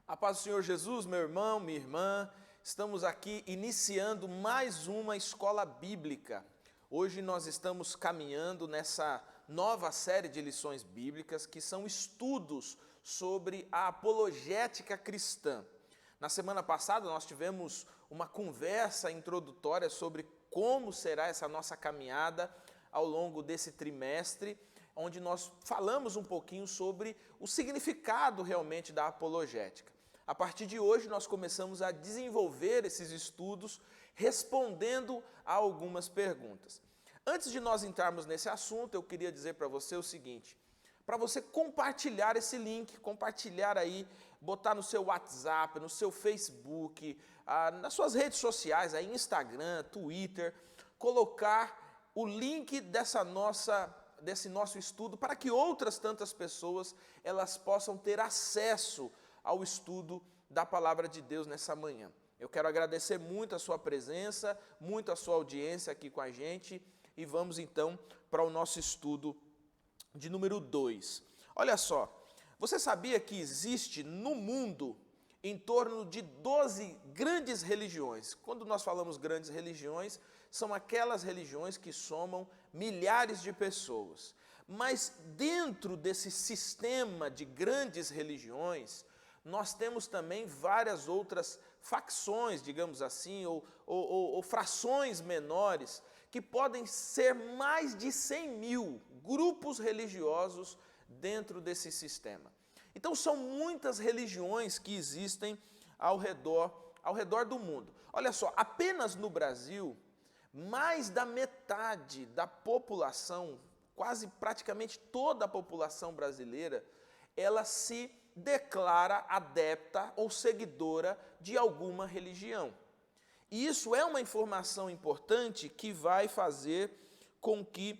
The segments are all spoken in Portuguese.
A paz do Senhor Jesus, meu irmão, minha irmã, estamos aqui iniciando mais uma escola bíblica. Hoje nós estamos caminhando nessa nova série de lições bíblicas que são estudos sobre a apologética cristã. Na semana passada nós tivemos uma conversa introdutória sobre como será essa nossa caminhada ao longo desse trimestre, onde nós falamos um pouquinho sobre o significado realmente da apologética. A partir de hoje, nós começamos a desenvolver esses estudos respondendo a algumas perguntas. Antes de nós entrarmos nesse assunto, eu queria dizer para você o seguinte, para você compartilhar esse link, compartilhar aí, botar no seu WhatsApp, no seu Facebook, nas suas redes sociais, aí Instagram, Twitter, colocar o link desse nosso estudo para que outras tantas pessoas elas possam ter acesso ao estudo da Palavra de Deus nessa manhã. Eu quero agradecer muito a sua presença, muito a sua audiência aqui com a gente e vamos então para o nosso estudo de número 2. Olha só, você sabia que existe no mundo em torno de 12 grandes religiões? Quando nós falamos grandes religiões, são aquelas religiões que somam milhares de pessoas. Mas dentro desse sistema de grandes religiões, nós temos também várias outras facções, digamos assim, ou frações menores, que podem ser mais de 100 mil grupos religiosos dentro desse sistema. Então, são muitas religiões que existem ao redor do mundo. Olha só, apenas no Brasil, mais da metade da população, quase praticamente toda a população brasileira, ela se declara adepta ou seguidora de alguma religião. E isso é uma informação importante que vai fazer com que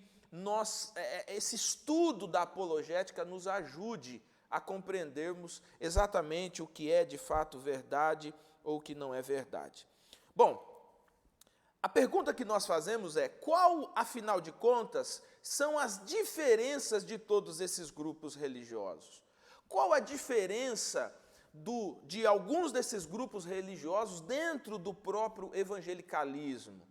esse estudo da apologética nos ajude a compreendermos exatamente o que é de fato verdade ou o que não é verdade. Bom, a pergunta que nós fazemos é: qual, afinal de contas, são as diferenças de todos esses grupos religiosos? Qual a diferença de alguns desses grupos religiosos dentro do próprio evangelicalismo?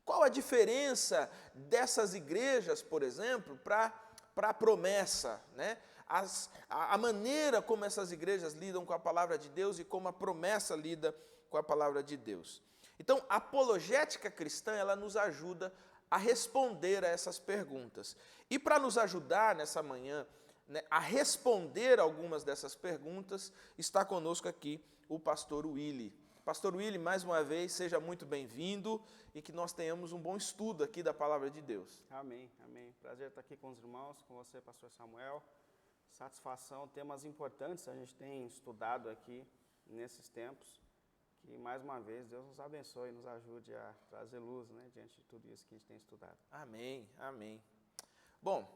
Qual a diferença dessas igrejas, por exemplo, para a promessa, né? A maneira como essas igrejas lidam com a palavra de Deus e como a promessa lida com a palavra de Deus. Então, a apologética cristã, ela nos ajuda a responder a essas perguntas. E para nos ajudar nessa manhã, a responder algumas dessas perguntas, está conosco aqui o pastor Willy. Pastor Willy, mais uma vez, seja muito bem-vindo e que nós tenhamos um bom estudo aqui da Palavra de Deus. Amém, amém. Prazer estar aqui com os irmãos, com você, pastor Samuel. Satisfação, temas importantes a gente tem estudado aqui nesses tempos. Que, mais uma vez, Deus nos abençoe e nos ajude a trazer luz, né, diante de tudo isso que a gente tem estudado. Amém, amém. Bom,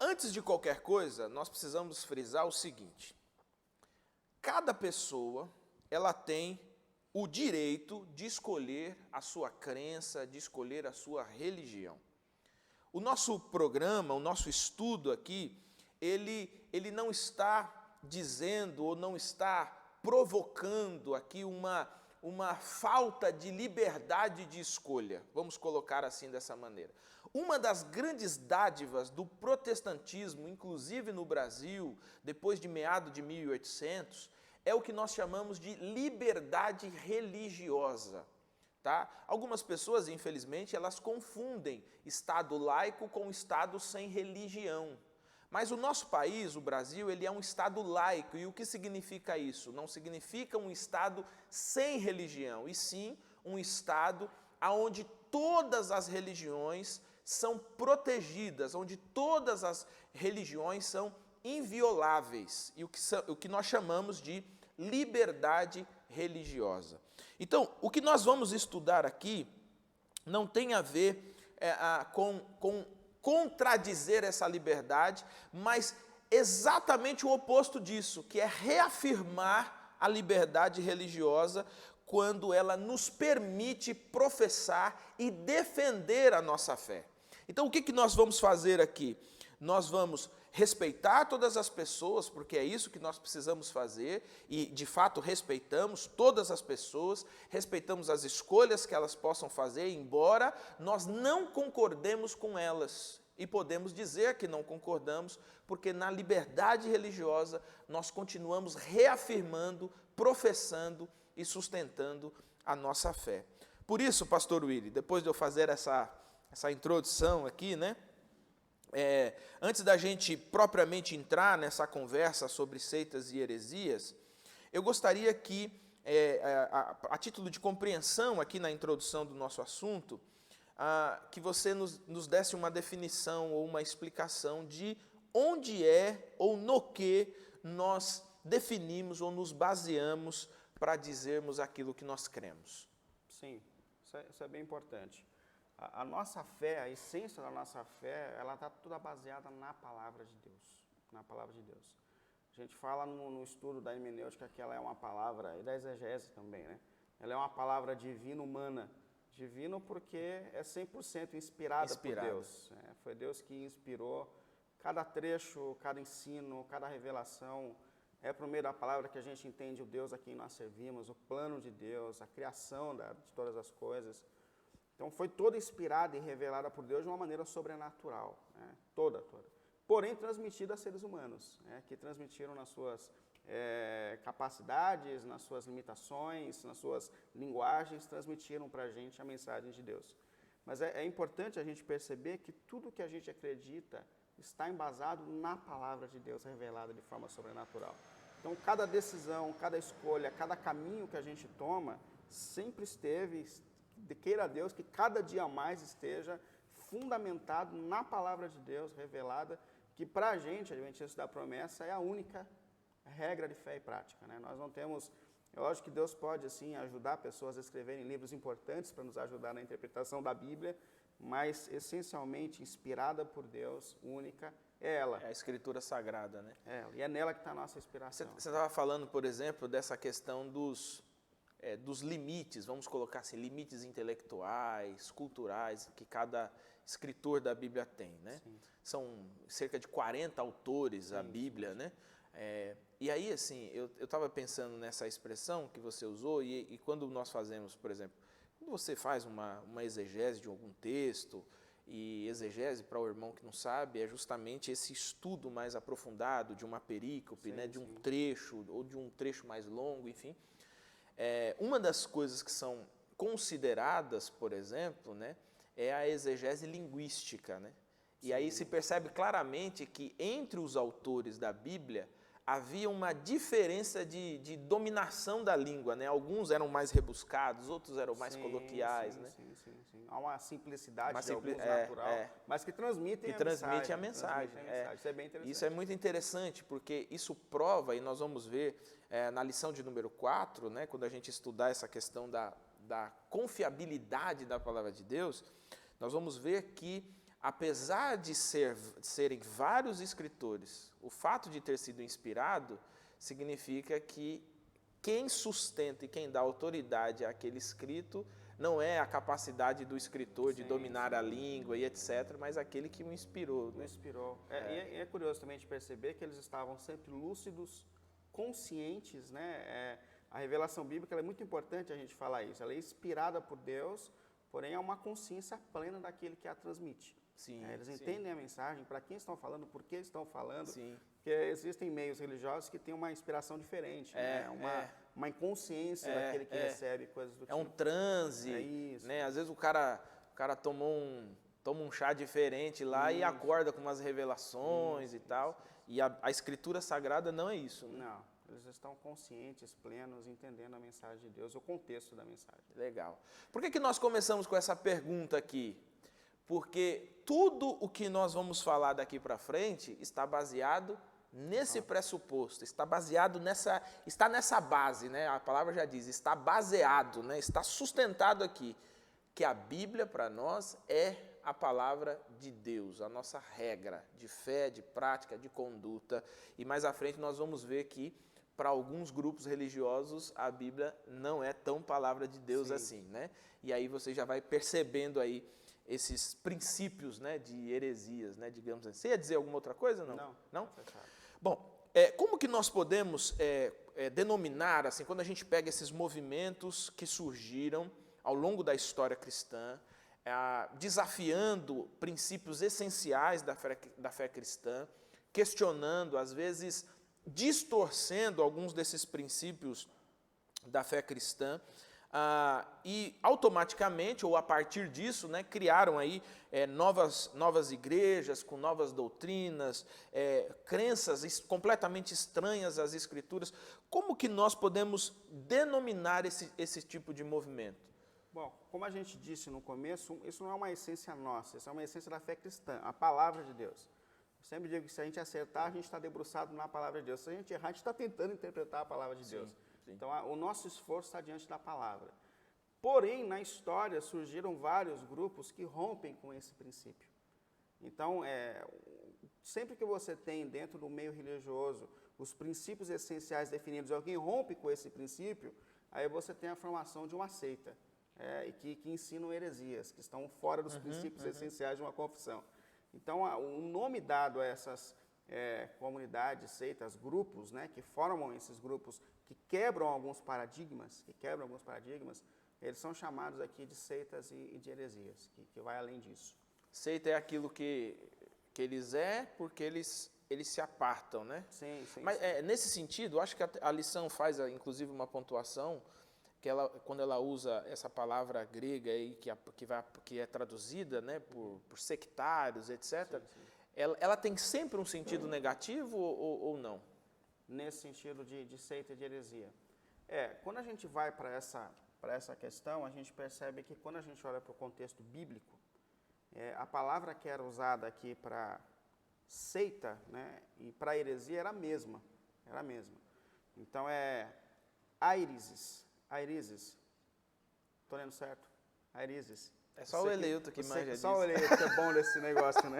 antes de qualquer coisa, nós precisamos frisar o seguinte: cada pessoa, ela tem o direito de escolher a sua crença, de escolher a sua religião. O nosso programa, o nosso estudo aqui, ele não está dizendo ou não está provocando aqui uma falta de liberdade de escolha, vamos colocar assim dessa maneira. Uma das grandes dádivas do protestantismo, inclusive no Brasil, depois de meados de 1800, é o que nós chamamos de liberdade religiosa. Tá? Algumas pessoas, infelizmente, elas confundem Estado laico com Estado sem religião. Mas o nosso país, o Brasil, ele é um Estado laico. E o que significa isso? Não significa um Estado sem religião, e sim um Estado onde todas as religiões são protegidas, onde todas as religiões são invioláveis, e o que nós chamamos de liberdade religiosa. Então, o que nós vamos estudar aqui não tem a ver com contradizer essa liberdade, mas exatamente o oposto disso, que é reafirmar a liberdade religiosa quando ela nos permite professar e defender a nossa fé. Então, o que nós vamos fazer aqui? Nós vamos respeitar todas as pessoas, porque é isso que nós precisamos fazer, e de fato respeitamos todas as pessoas, respeitamos as escolhas que elas possam fazer, embora nós não concordemos com elas. E podemos dizer que não concordamos, porque na liberdade religiosa nós continuamos reafirmando, professando e sustentando a nossa fé. Por isso, pastor Willy, depois de eu fazer essa introdução aqui, né? Antes da gente propriamente entrar nessa conversa sobre seitas e heresias, eu gostaria que, a título de compreensão aqui na introdução do nosso assunto, que você nos desse uma definição ou uma explicação de onde é ou no que nós definimos ou nos baseamos para dizermos aquilo que nós cremos. Sim, isso é bem importante. A nossa fé, a essência da nossa fé, ela está toda baseada na palavra de Deus, na palavra de Deus. A gente fala no estudo da hermenêutica que ela é uma palavra, e da exegese também, né? Ela é uma palavra divina humana. Divino porque é 100% inspirada por Deus. Foi Deus que inspirou cada trecho, cada ensino, cada revelação. É por meio da palavra que a gente entende o Deus a quem nós servimos, o plano de Deus, a criação de todas as coisas. Então foi toda inspirada e revelada por Deus de uma maneira sobrenatural, né? Toda. Porém transmitida a seres humanos, né? Que transmitiram nas suas capacidades, nas suas limitações, nas suas linguagens, transmitiram para a gente a mensagem de Deus. Mas é importante a gente perceber que tudo que a gente acredita está embasado na palavra de Deus revelada de forma sobrenatural. Então, cada decisão, cada escolha, cada caminho que a gente toma, sempre queira Deus que cada dia mais esteja fundamentado na palavra de Deus revelada, que para a gente, Adventistas da Promessa, é a única regra de fé e prática, né? Nós não temos... É lógico que Deus pode, assim, ajudar pessoas a escreverem livros importantes para nos ajudar na interpretação da Bíblia, mas, essencialmente, inspirada por Deus, única, é ela. É a Escritura Sagrada, né? E é nela que está a nossa inspiração. Você estava falando, por exemplo, dessa questão dos limites, vamos colocar assim, limites intelectuais, culturais, que cada escritor da Bíblia tem, né? Sim. São cerca de 40 autores a Bíblia, né? E aí, assim, eu estava pensando nessa expressão que você usou, e quando nós fazemos, por exemplo, quando você faz uma exegese de algum texto, e exegese, para o irmão que não sabe, é justamente esse estudo mais aprofundado de uma perícope, né, de um trecho, ou de um trecho mais longo, enfim. Uma das coisas que são consideradas, por exemplo, né, é a exegese linguística, né? E aí se percebe claramente que entre os autores da Bíblia havia uma diferença de dominação da língua, né? Alguns eram mais rebuscados, outros eram mais coloquiais, né? Sim. Há uma simplicidade de alguns natural, mas que transmitem a mensagem. Isso é bem interessante. Isso é muito interessante, porque isso prova, e nós vamos ver na lição de número 4, né, quando a gente estudar essa questão da confiabilidade da palavra de Deus, nós vamos ver que, apesar de serem vários escritores, o fato de ter sido inspirado significa que quem sustenta e quem dá autoridade àquele escrito não é a capacidade do escritor de dominar a língua e etc., mas aquele que o inspirou. Né? E é curioso também de perceber que eles estavam sempre lúcidos, conscientes, né? A revelação bíblica é muito importante a gente falar isso. Ela é inspirada por Deus, porém é uma consciência plena daquele que a transmite. Eles entendem a mensagem, para quem estão falando, por que estão falando, porque existem meios religiosos que têm uma inspiração diferente, uma inconsciência daquele que recebe coisas do tipo. É um transe, né? Às vezes o cara toma um chá diferente lá e acorda com umas revelações e tal, e a Escritura Sagrada não é isso. Né? Não, eles estão conscientes, plenos, entendendo a mensagem de Deus, o contexto da mensagem. Legal. Por que nós começamos com essa pergunta aqui? Porque tudo o que nós vamos falar daqui para frente está baseado nesse pressuposto, está nessa base, né? A palavra já diz, está baseado, né? Está sustentado aqui, que a Bíblia para nós é a palavra de Deus, a nossa regra de fé, de prática, de conduta, e mais à frente nós vamos ver que para alguns grupos religiosos a Bíblia não é tão palavra de Deus assim, né? E aí você já vai percebendo aí esses princípios, né, de heresias, né, digamos assim. Você ia dizer alguma outra coisa, não? Não. Não? Bom, como que nós podemos denominar, assim, quando a gente pega esses movimentos que surgiram ao longo da história cristã, desafiando princípios essenciais da fé cristã, questionando, às vezes, distorcendo alguns desses princípios da fé cristã, e automaticamente, ou a partir disso, né, criaram aí novas igrejas, com novas doutrinas, crenças completamente estranhas às Escrituras. Como que nós podemos denominar esse tipo de movimento? Bom, como a gente disse no começo, isso não é uma essência nossa, isso é uma essência da fé cristã, a palavra de Deus. Eu sempre digo que se a gente acertar, a gente está debruçado na palavra de Deus. Se a gente errar, a gente está tentando interpretar a palavra de Deus. Sim. Então, o nosso esforço está diante da palavra. Porém, na história, surgiram vários grupos que rompem com esse princípio. Então, sempre que você tem dentro do meio religioso os princípios essenciais definidos, alguém rompe com esse princípio, aí você tem a formação de uma seita, que ensinam heresias, que estão fora dos princípios essenciais de uma confissão. Então, o nome dado a essas comunidades, seitas, grupos, né, que formam esses grupos, que quebram alguns paradigmas, eles são chamados aqui de seitas e de heresias, que vai além disso. Seita é aquilo que eles porque eles se apartam, né? Sim. Mas nesse sentido, acho que a lição faz, inclusive, uma pontuação, que quando ela usa essa palavra grega aí, que é traduzida, né, por sectários, etc., sim. Ela tem sempre um sentido negativo ou não? Nesse sentido de seita e de heresia. Quando a gente vai para essa questão, a gente percebe que quando a gente olha para o contexto bíblico, a palavra que era usada aqui para seita, né, e para heresia era a mesma. Então, aireses. Estou lendo certo? Aireses. É só o Eleuto que manja disso. Só o Eleuto que é bom desse negócio, né?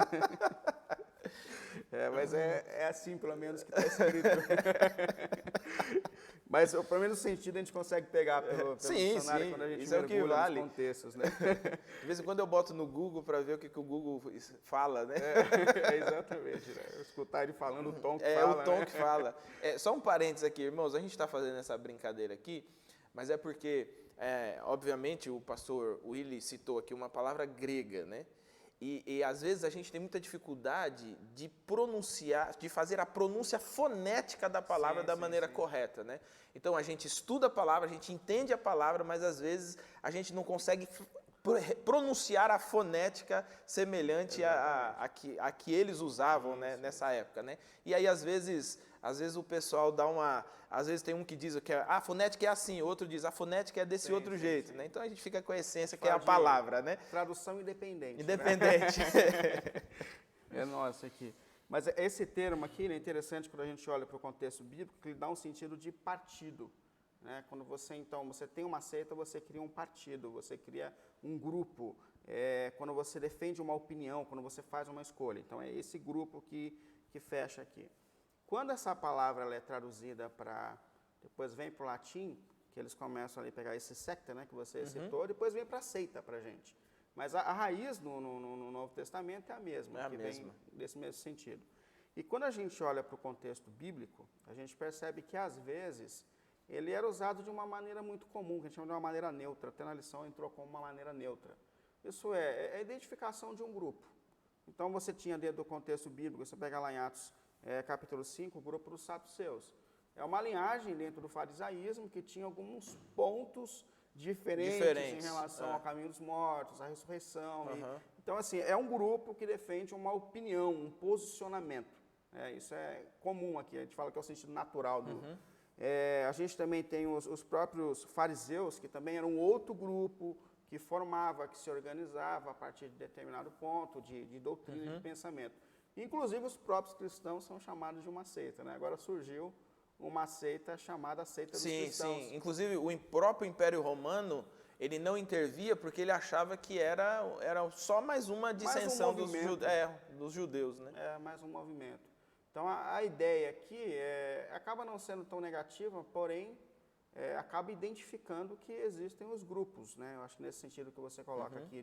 Mas é assim, pelo menos, que está escrito. Mas, pelo menos, o sentido a gente consegue pegar pelo dicionário quando a gente mergulha nos contextos, né? De vez em quando eu boto no Google para ver o que o Google fala, né? Exatamente. Né? Escutar ele falando o tom que fala. É o tom que fala. Só um parênteses aqui, irmãos. A gente está fazendo essa brincadeira aqui, mas é porque, obviamente, o pastor Willy citou aqui uma palavra grega, né? E às vezes a gente tem muita dificuldade de pronunciar, de fazer a pronúncia fonética da palavra da maneira correta, né? Então a gente estuda a palavra, a gente entende a palavra, mas às vezes a gente não consegue pronunciar a fonética semelhante a que eles usavam, né, nessa época, né? E aí às vezes o pessoal às vezes tem um que diz que a fonética é assim, outro diz a fonética é desse outro jeito, né? Então a gente fica com a essência que é a palavra, né? Tradução independente. Independente. Né? Nossa, aqui. Mas esse termo aqui é interessante quando a gente olha para o contexto bíblico, que ele dá um sentido de partido. Né? Quando você tem uma seita, você cria um partido, você cria um grupo. Quando você defende uma opinião, quando você faz uma escolha. Então é esse grupo que fecha aqui. Quando essa palavra ela é traduzida depois vem para o latim, que eles começam ali a pegar esse secta, né, que você citou, depois vem para a seita para a gente. Mas a raiz no Novo Testamento é a mesma, vem desse mesmo sentido. E quando a gente olha para o contexto bíblico, a gente percebe que, às vezes, ele era usado de uma maneira muito comum, que a gente chama de uma maneira neutra. Até na lição entrou como uma maneira neutra. Isso é a identificação de um grupo. Então, você tinha dentro do contexto bíblico, você pega lá em Atos capítulo 5, o grupo dos saduceus. É uma linhagem dentro do farisaísmo que tinha alguns pontos diferentes. Em relação ao caminho dos mortos, à ressurreição. Então, assim, é um grupo que defende uma opinião, um posicionamento. Isso é comum aqui, a gente fala que é o sentido natural do... a gente também tem os próprios fariseus, que também eram outro grupo que formava, que se organizava a partir de determinado ponto de doutrina, de pensamento. Inclusive, os próprios cristãos são chamados de uma seita, né? Agora surgiu uma seita chamada seita dos cristãos. Sim. Inclusive, o próprio Império Romano, ele não intervia porque ele achava que era só mais uma dissensão dos judeus, né? Mais um movimento. Então, a ideia aqui acaba não sendo tão negativa, porém, acaba identificando que existem os grupos, né? Eu acho que nesse sentido que você coloca aqui,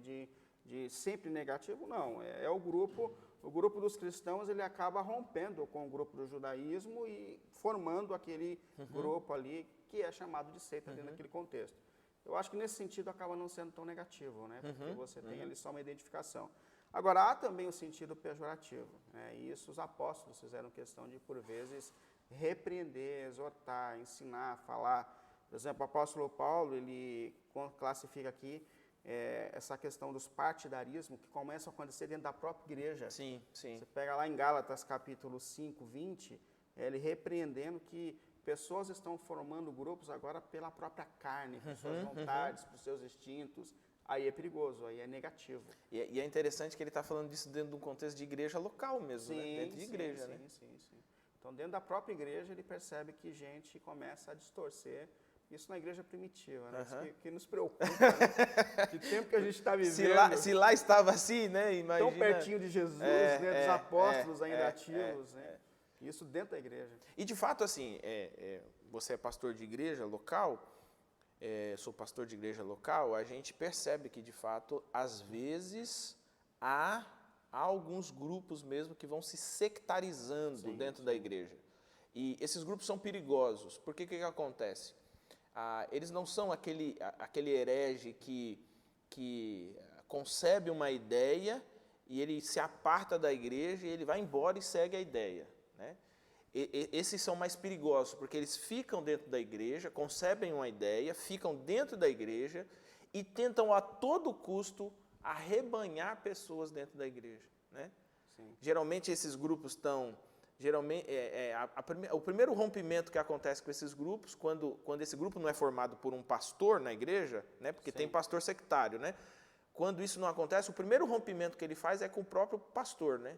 de sempre negativo, não. É o grupo dos cristãos, ele acaba rompendo com o grupo do judaísmo e formando aquele grupo ali que é chamado de seita dentro daquele contexto. Eu acho que nesse sentido acaba não sendo tão negativo, né? Porque você tem ali só uma identificação. Agora, há também o sentido pejorativo, né? E isso os apóstolos fizeram questão de, por vezes, repreender, exortar, ensinar, falar. Por exemplo, o apóstolo Paulo, ele classifica aqui essa questão dos partidarismos que começam a acontecer dentro da própria igreja. Sim, sim. Você pega lá em Gálatas, capítulo 5, 20, ele repreendendo que pessoas estão formando grupos agora pela própria carne, por suas vontades, por seus instintos. Aí é perigoso, aí é negativo. E é interessante que ele está falando disso dentro de um contexto de igreja local mesmo, né? Dentro de igreja, né? Sim. Então, dentro da própria igreja, ele percebe que gente começa a distorcer. Isso na igreja primitiva, né? Isso que nos preocupa, né? Que tempo que a gente está vivendo. Se lá estava assim, né? Imagina. Tão pertinho de Jesus, né? Dos apóstolos ainda ativos, né? Isso dentro da igreja. E de fato, assim, você é pastor de igreja local, sou pastor de igreja local, a gente percebe que, de fato, às vezes há alguns grupos mesmo que vão se sectarizando dentro da igreja. E esses grupos são perigosos. Porque que acontece? Eles não são aquele herege que concebe uma ideia e ele se aparta da igreja e ele vai embora e segue a ideia, né? Esses são mais perigosos, porque eles ficam dentro da igreja, concebem uma ideia, ficam dentro da igreja e tentam a todo custo arrebanhar pessoas dentro da igreja, né? Geralmente esses grupos estão... o primeiro rompimento que acontece com esses grupos, quando esse grupo não é formado por um pastor na igreja, né, porque tem pastor sectário, né, quando isso não acontece, o primeiro rompimento que ele faz é com o próprio pastor, né,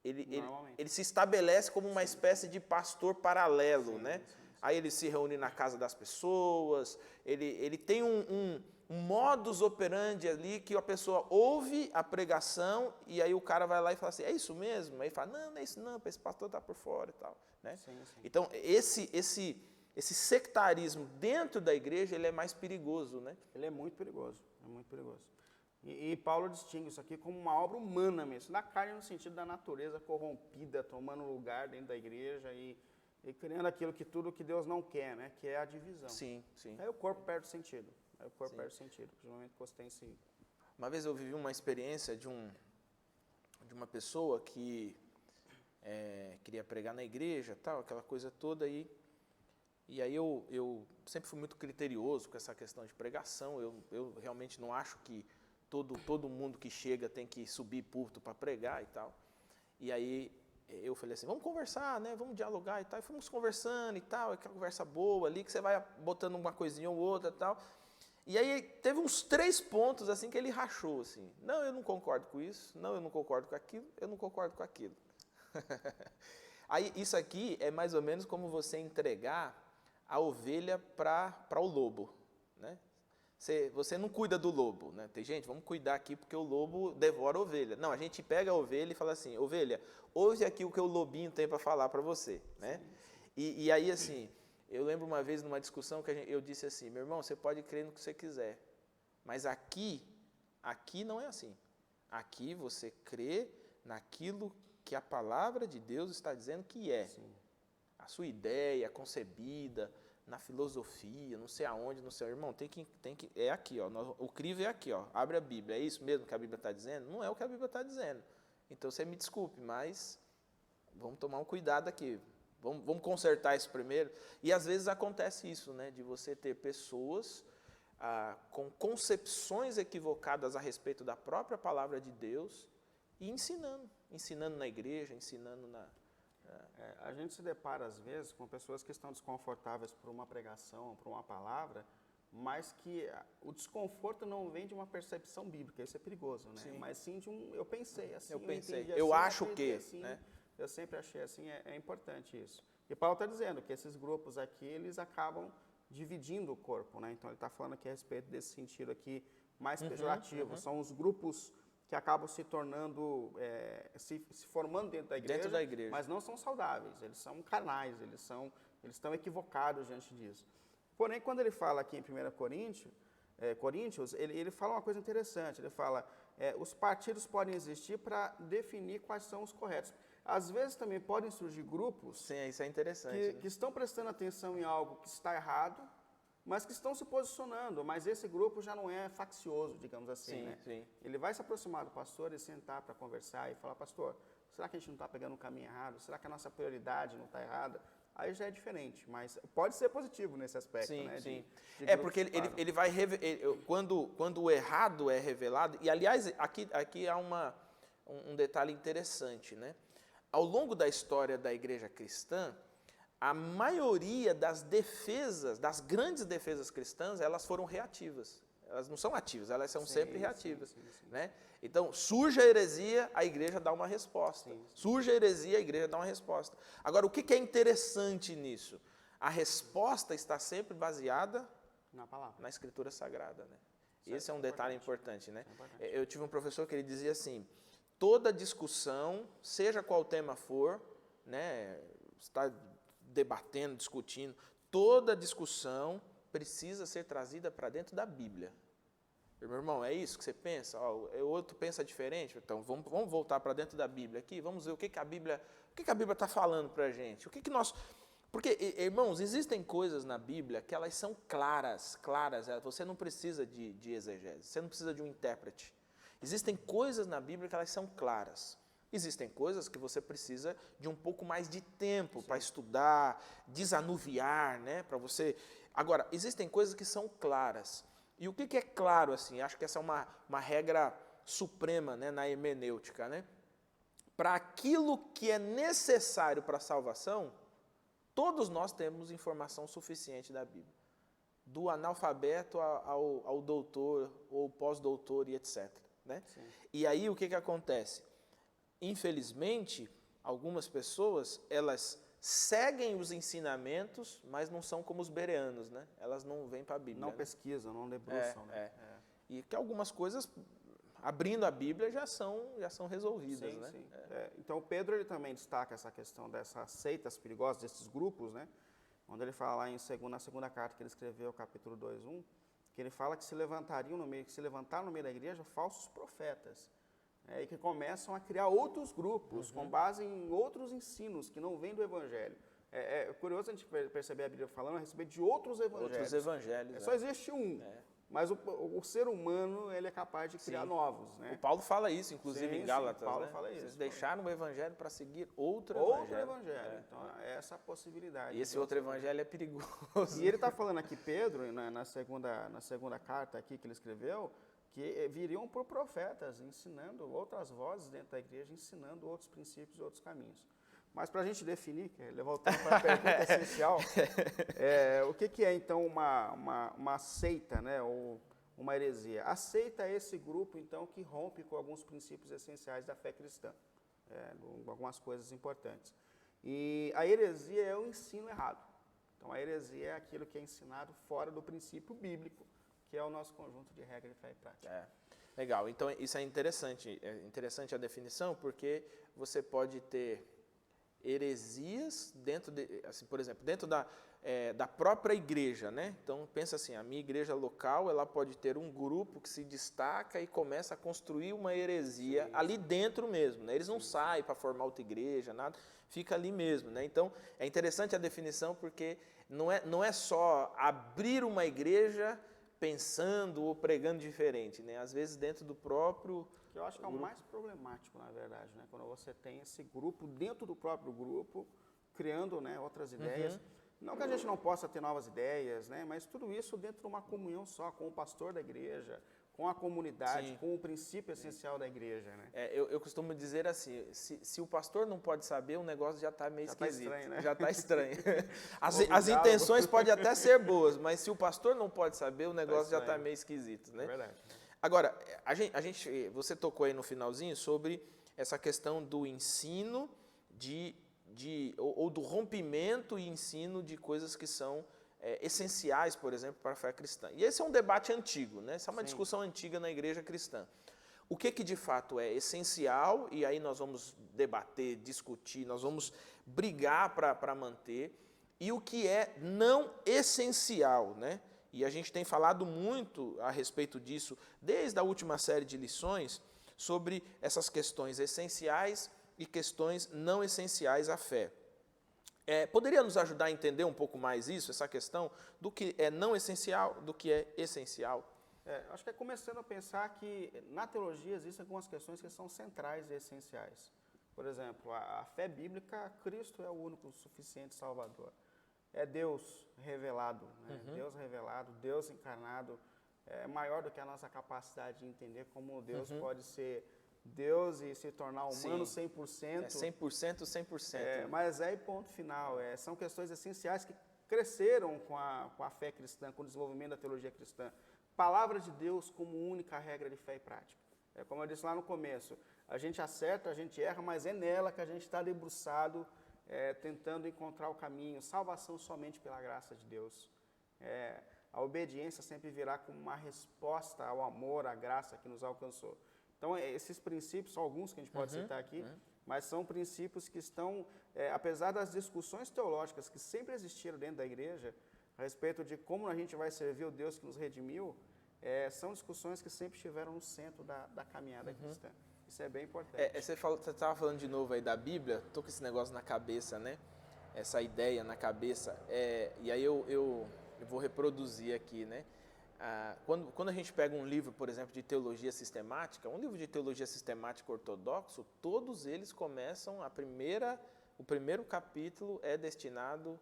ele se estabelece como uma espécie de pastor paralelo, né, aí ele se reúne na casa das pessoas, ele tem um modus operandi ali que a pessoa ouve a pregação e aí o cara vai lá e fala assim, é isso mesmo? Aí fala, não é isso não, esse pastor está por fora e tal, né? Então, esse sectarismo dentro da igreja, ele é mais perigoso, né? Ele é muito perigoso, E Paulo distingue isso aqui como uma obra humana mesmo, da carne no sentido da natureza corrompida, tomando lugar dentro da igreja e criando tudo que Deus não quer, né? Que é a divisão. Sim. Aí o corpo perde o sentido. Porque no momento que você tem esse... Uma vez eu vivi uma experiência de uma pessoa que queria pregar na igreja, tal, aquela coisa toda, e aí eu sempre fui muito criterioso com essa questão de pregação, eu realmente não acho que todo mundo que chega tem que subir púlpito para pregar e tal, e aí eu falei assim, vamos conversar, né, vamos dialogar e tal, e fomos conversando e tal, aquela conversa boa ali, que você vai botando uma coisinha ou outra e tal. E aí teve uns 3 pontos assim que ele rachou, assim, não, eu não concordo com isso, não, eu não concordo com aquilo, eu não concordo com aquilo. Aí isso aqui é mais ou menos como você entregar a ovelha para o lobo, né? Você não cuida do lobo, né? Tem gente, vamos cuidar aqui porque o lobo devora a ovelha. Não, a gente pega a ovelha e fala assim, ovelha, ouve aqui o que o lobinho tem para falar para você, né? E aí assim... Eu lembro uma vez numa discussão que eu disse assim, meu irmão, você pode crer no que você quiser, mas aqui não é assim. Aqui você crê naquilo que a palavra de Deus está dizendo que é. A sua ideia concebida na filosofia, não sei aonde, não sei, irmão, tem que é aqui, ó, o crivo é aqui, ó, abre a Bíblia, é isso mesmo que a Bíblia está dizendo? Não é o que a Bíblia está dizendo. Então você me desculpe, mas vamos tomar um cuidado aqui. Vamos consertar isso primeiro. E às vezes acontece isso, né? De você ter pessoas com concepções equivocadas a respeito da própria palavra de Deus e ensinando na igreja, ensinando na... A gente se depara às vezes com pessoas que estão desconfortáveis por uma pregação, por uma palavra, mas que o desconforto não vem de uma percepção bíblica, isso é perigoso, né? Mas sim de eu pensei assim, eu entendi assim, eu acho que, assim, né? Eu sempre achei assim, é importante isso. E Paulo está dizendo que esses grupos aqui, eles acabam dividindo o corpo, né? Então ele está falando aqui a respeito desse sentido aqui mais pejorativo. São os grupos que acabam se tornando, se formando dentro da igreja, mas não são saudáveis, eles são carnais, eles estão equivocados diante disso. Porém, quando ele fala aqui em 1 Coríntios, ele fala uma coisa interessante, ele fala, os partidos podem existir para definir quais são os corretos. Às vezes também podem surgir grupos Sim, isso é interessante. que estão prestando atenção em algo que está errado, mas que estão se posicionando, mas esse grupo já não é faccioso, digamos assim, Sim, né? sim. Ele vai se aproximar do pastor e sentar para conversar e falar, pastor, será que a gente não está pegando o caminho errado? Será que a nossa prioridade não está errada? Aí já é diferente, mas pode ser positivo nesse aspecto, Sim, né? sim. De Porque grupos que param. ele vai... Quando o errado é revelado... E, aliás, aqui há um detalhe interessante, né? Ao longo da história da igreja cristã, a maioria das defesas, das grandes defesas cristãs, elas foram reativas. Elas não são ativas, elas são sempre reativas. Sim. Né? Então, surge a heresia, a igreja dá uma resposta. Surge a heresia, a igreja dá uma resposta. Agora, o que é interessante nisso? A resposta está sempre baseada Na palavra. na Escritura Sagrada. Né? Certo, Esse é um detalhe importante. Né? Isso é importante. Eu tive um professor que ele dizia assim, toda discussão, seja qual tema for, né, está debatendo, discutindo, toda discussão precisa ser trazida para dentro da Bíblia. Meu irmão, é isso que você pensa? O outro pensa diferente? Então, vamos voltar para dentro da Bíblia aqui, vamos ver o que a Bíblia está falando para a gente. O que nós... Porque, irmãos, existem coisas na Bíblia que elas são claras, você não precisa de exegese, você não precisa de um intérprete. Existem coisas na Bíblia que elas são claras. Existem coisas que você precisa de um pouco mais de tempo para estudar, desanuviar, né? Para você... Agora, existem coisas que são claras. E o que é claro, assim? Acho que essa é uma regra suprema, né, na hermenêutica, né? Para aquilo que é necessário para a salvação, todos nós temos informação suficiente da Bíblia. Do analfabeto ao doutor, ou pós-doutor e etc. Né? E aí o que acontece? Infelizmente, algumas pessoas, elas seguem os ensinamentos, mas não são como os bereanos, né? Elas não vêm para a Bíblia. Não né? pesquisam, não debruçam. Né? E que algumas coisas, abrindo a Bíblia, já são resolvidas. Sim, né? sim. Então, Pedro ele também destaca essa questão dessas seitas perigosas, desses grupos, né? Onde ele fala lá na segunda carta que ele escreveu, capítulo 2:1, que ele fala que se levantaram no meio da igreja falsos profetas, e que começam a criar outros grupos com base em outros ensinos que não vêm do Evangelho. É curioso a gente perceber a Bíblia falando a respeito de outros evangelhos. Outros evangelhos. Só existe um. Mas o ser humano ele é capaz de criar novos. Né? O Paulo fala isso, inclusive, em Gálatas. Paulo né? fala isso. Vocês deixaram o evangelho para seguir outro evangelho. Então, é essa possibilidade. E esse outro evangelho é perigoso. E ele está falando aqui, Pedro, na segunda carta aqui que ele escreveu, que viriam por profetas, ensinando outras vozes dentro da igreja, ensinando outros princípios e outros caminhos. Mas para a gente definir, voltando para a pergunta essencial, o que é então uma seita, né, ou uma heresia? A seita é esse grupo então que rompe com alguns princípios essenciais da fé cristã, algumas coisas importantes. E a heresia é o ensino errado. Então a heresia é aquilo que é ensinado fora do princípio bíblico, que é o nosso conjunto de regra de fé e prática. Legal, então isso é interessante a definição, porque você pode ter heresias dentro assim, por exemplo, dentro da própria igreja, né? Então pensa assim, a minha igreja local, ela pode ter um grupo que se destaca e começa a construir uma heresia ali dentro mesmo, né? Eles não saem para formar outra igreja, nada, fica ali mesmo, né? Então é interessante a definição, porque não é só abrir uma igreja pensando ou pregando diferente, né? Às vezes dentro do próprio... Que eu acho que é o mais problemático, na verdade, né? Quando você tem esse grupo dentro do próprio grupo, criando, né, outras ideias. Não que a gente não possa ter novas ideias, né? Mas tudo isso dentro de uma comunhão só, com o pastor da igreja, com a comunidade, com o princípio essencial da igreja, né? Eu costumo dizer assim, se o pastor não pode saber, o negócio já está meio esquisito. Tá estranho, né? Já está estranho. As intenções podem até ser boas, mas se o pastor não pode saber, o negócio já está meio esquisito, né? É verdade. Agora, você tocou aí no finalzinho sobre essa questão do ensino ou do rompimento e ensino de coisas que são essenciais, por exemplo, para a fé cristã. E esse é um debate antigo, né? Essa é uma discussão antiga na igreja cristã. O que de fato é essencial, e aí nós vamos debater, discutir, nós vamos brigar para manter, e o que é não essencial, né? E a gente tem falado muito a respeito disso desde a última série de lições, sobre essas questões essenciais e questões não essenciais à fé. Poderia nos ajudar a entender um pouco mais isso, essa questão do que é não essencial, do que é essencial? Acho que é começando a pensar que na teologia existem algumas questões que são centrais e essenciais. Por exemplo, a fé bíblica, Cristo é o único suficiente Salvador. É Deus revelado, né? Deus revelado, Deus encarnado, é maior do que a nossa capacidade de entender como Deus pode ser Deus e se tornar humano 100%. 100%, 100%. Mas e ponto final. São questões essenciais que cresceram com a fé cristã, com o desenvolvimento da teologia cristã. Palavra de Deus como única regra de fé e prática. Como eu disse lá no começo, a gente acerta, a gente erra, mas é nela que a gente está debruçado, tentando encontrar o caminho. Salvação somente pela graça de Deus. A obediência sempre virá como uma resposta ao amor, à graça que nos alcançou. Então, esses princípios, são alguns que a gente pode citar aqui, mas são princípios que estão, apesar das discussões teológicas que sempre existiram dentro da igreja, a respeito de como a gente vai servir o Deus que nos redimiu, são discussões que sempre estiveram no centro da caminhada cristã. Isso é bem importante. Você estava falando de novo aí da Bíblia, estou com esse negócio na cabeça, né? Essa ideia na cabeça, e aí eu vou reproduzir aqui, né? Quando a gente pega um livro, por exemplo, de teologia sistemática, um livro de teologia sistemática ortodoxo, todos eles começam, o primeiro capítulo é destinado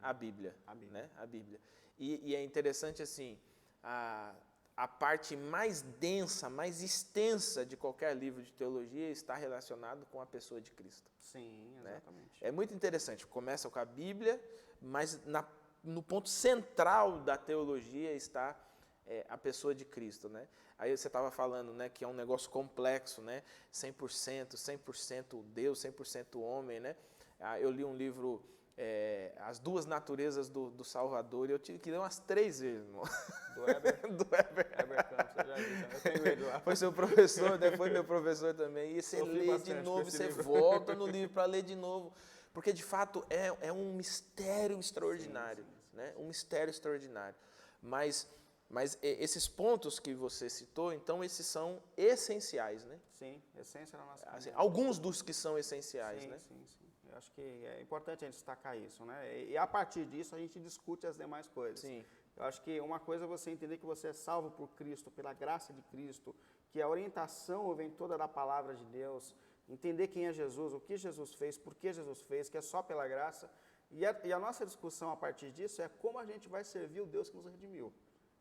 à Bíblia. Né? A Bíblia. E é interessante assim, a parte mais densa, mais extensa de qualquer livro de teologia está relacionado com a pessoa de Cristo. Sim, exatamente. Né? É muito interessante, começa com a Bíblia, mas no ponto central da teologia está a pessoa de Cristo, né? Aí você estava falando, né, que é um negócio complexo, né? 100% Deus, 100% homem, né? Eu li um livro, As Duas Naturezas do Salvador, e eu tive que ler umas 3 vezes, irmão. Do Heber? Do Heber. Heber Campos, eu já vi, então. Eu tenho ele lá. Foi seu professor, né? Foi meu professor também. E você lê de novo, você volta no livro para ler de novo. Porque, de fato, é um mistério extraordinário. Sim. Né? Um mistério extraordinário. Mas esses pontos que você citou, então, esses são essenciais, né? Sim, essência da nossa assim, alguns dos que são essenciais, sim, né? Sim. Eu acho que é importante a gente destacar isso, né? E a partir disso a gente discute as demais coisas. Sim. Eu acho que uma coisa é você entender que você é salvo por Cristo, pela graça de Cristo, que a orientação vem toda da palavra de Deus, entender quem é Jesus, o que Jesus fez, por que Jesus fez, que é só pela graça. E a nossa discussão a partir disso é como a gente vai servir o Deus que nos redimiu.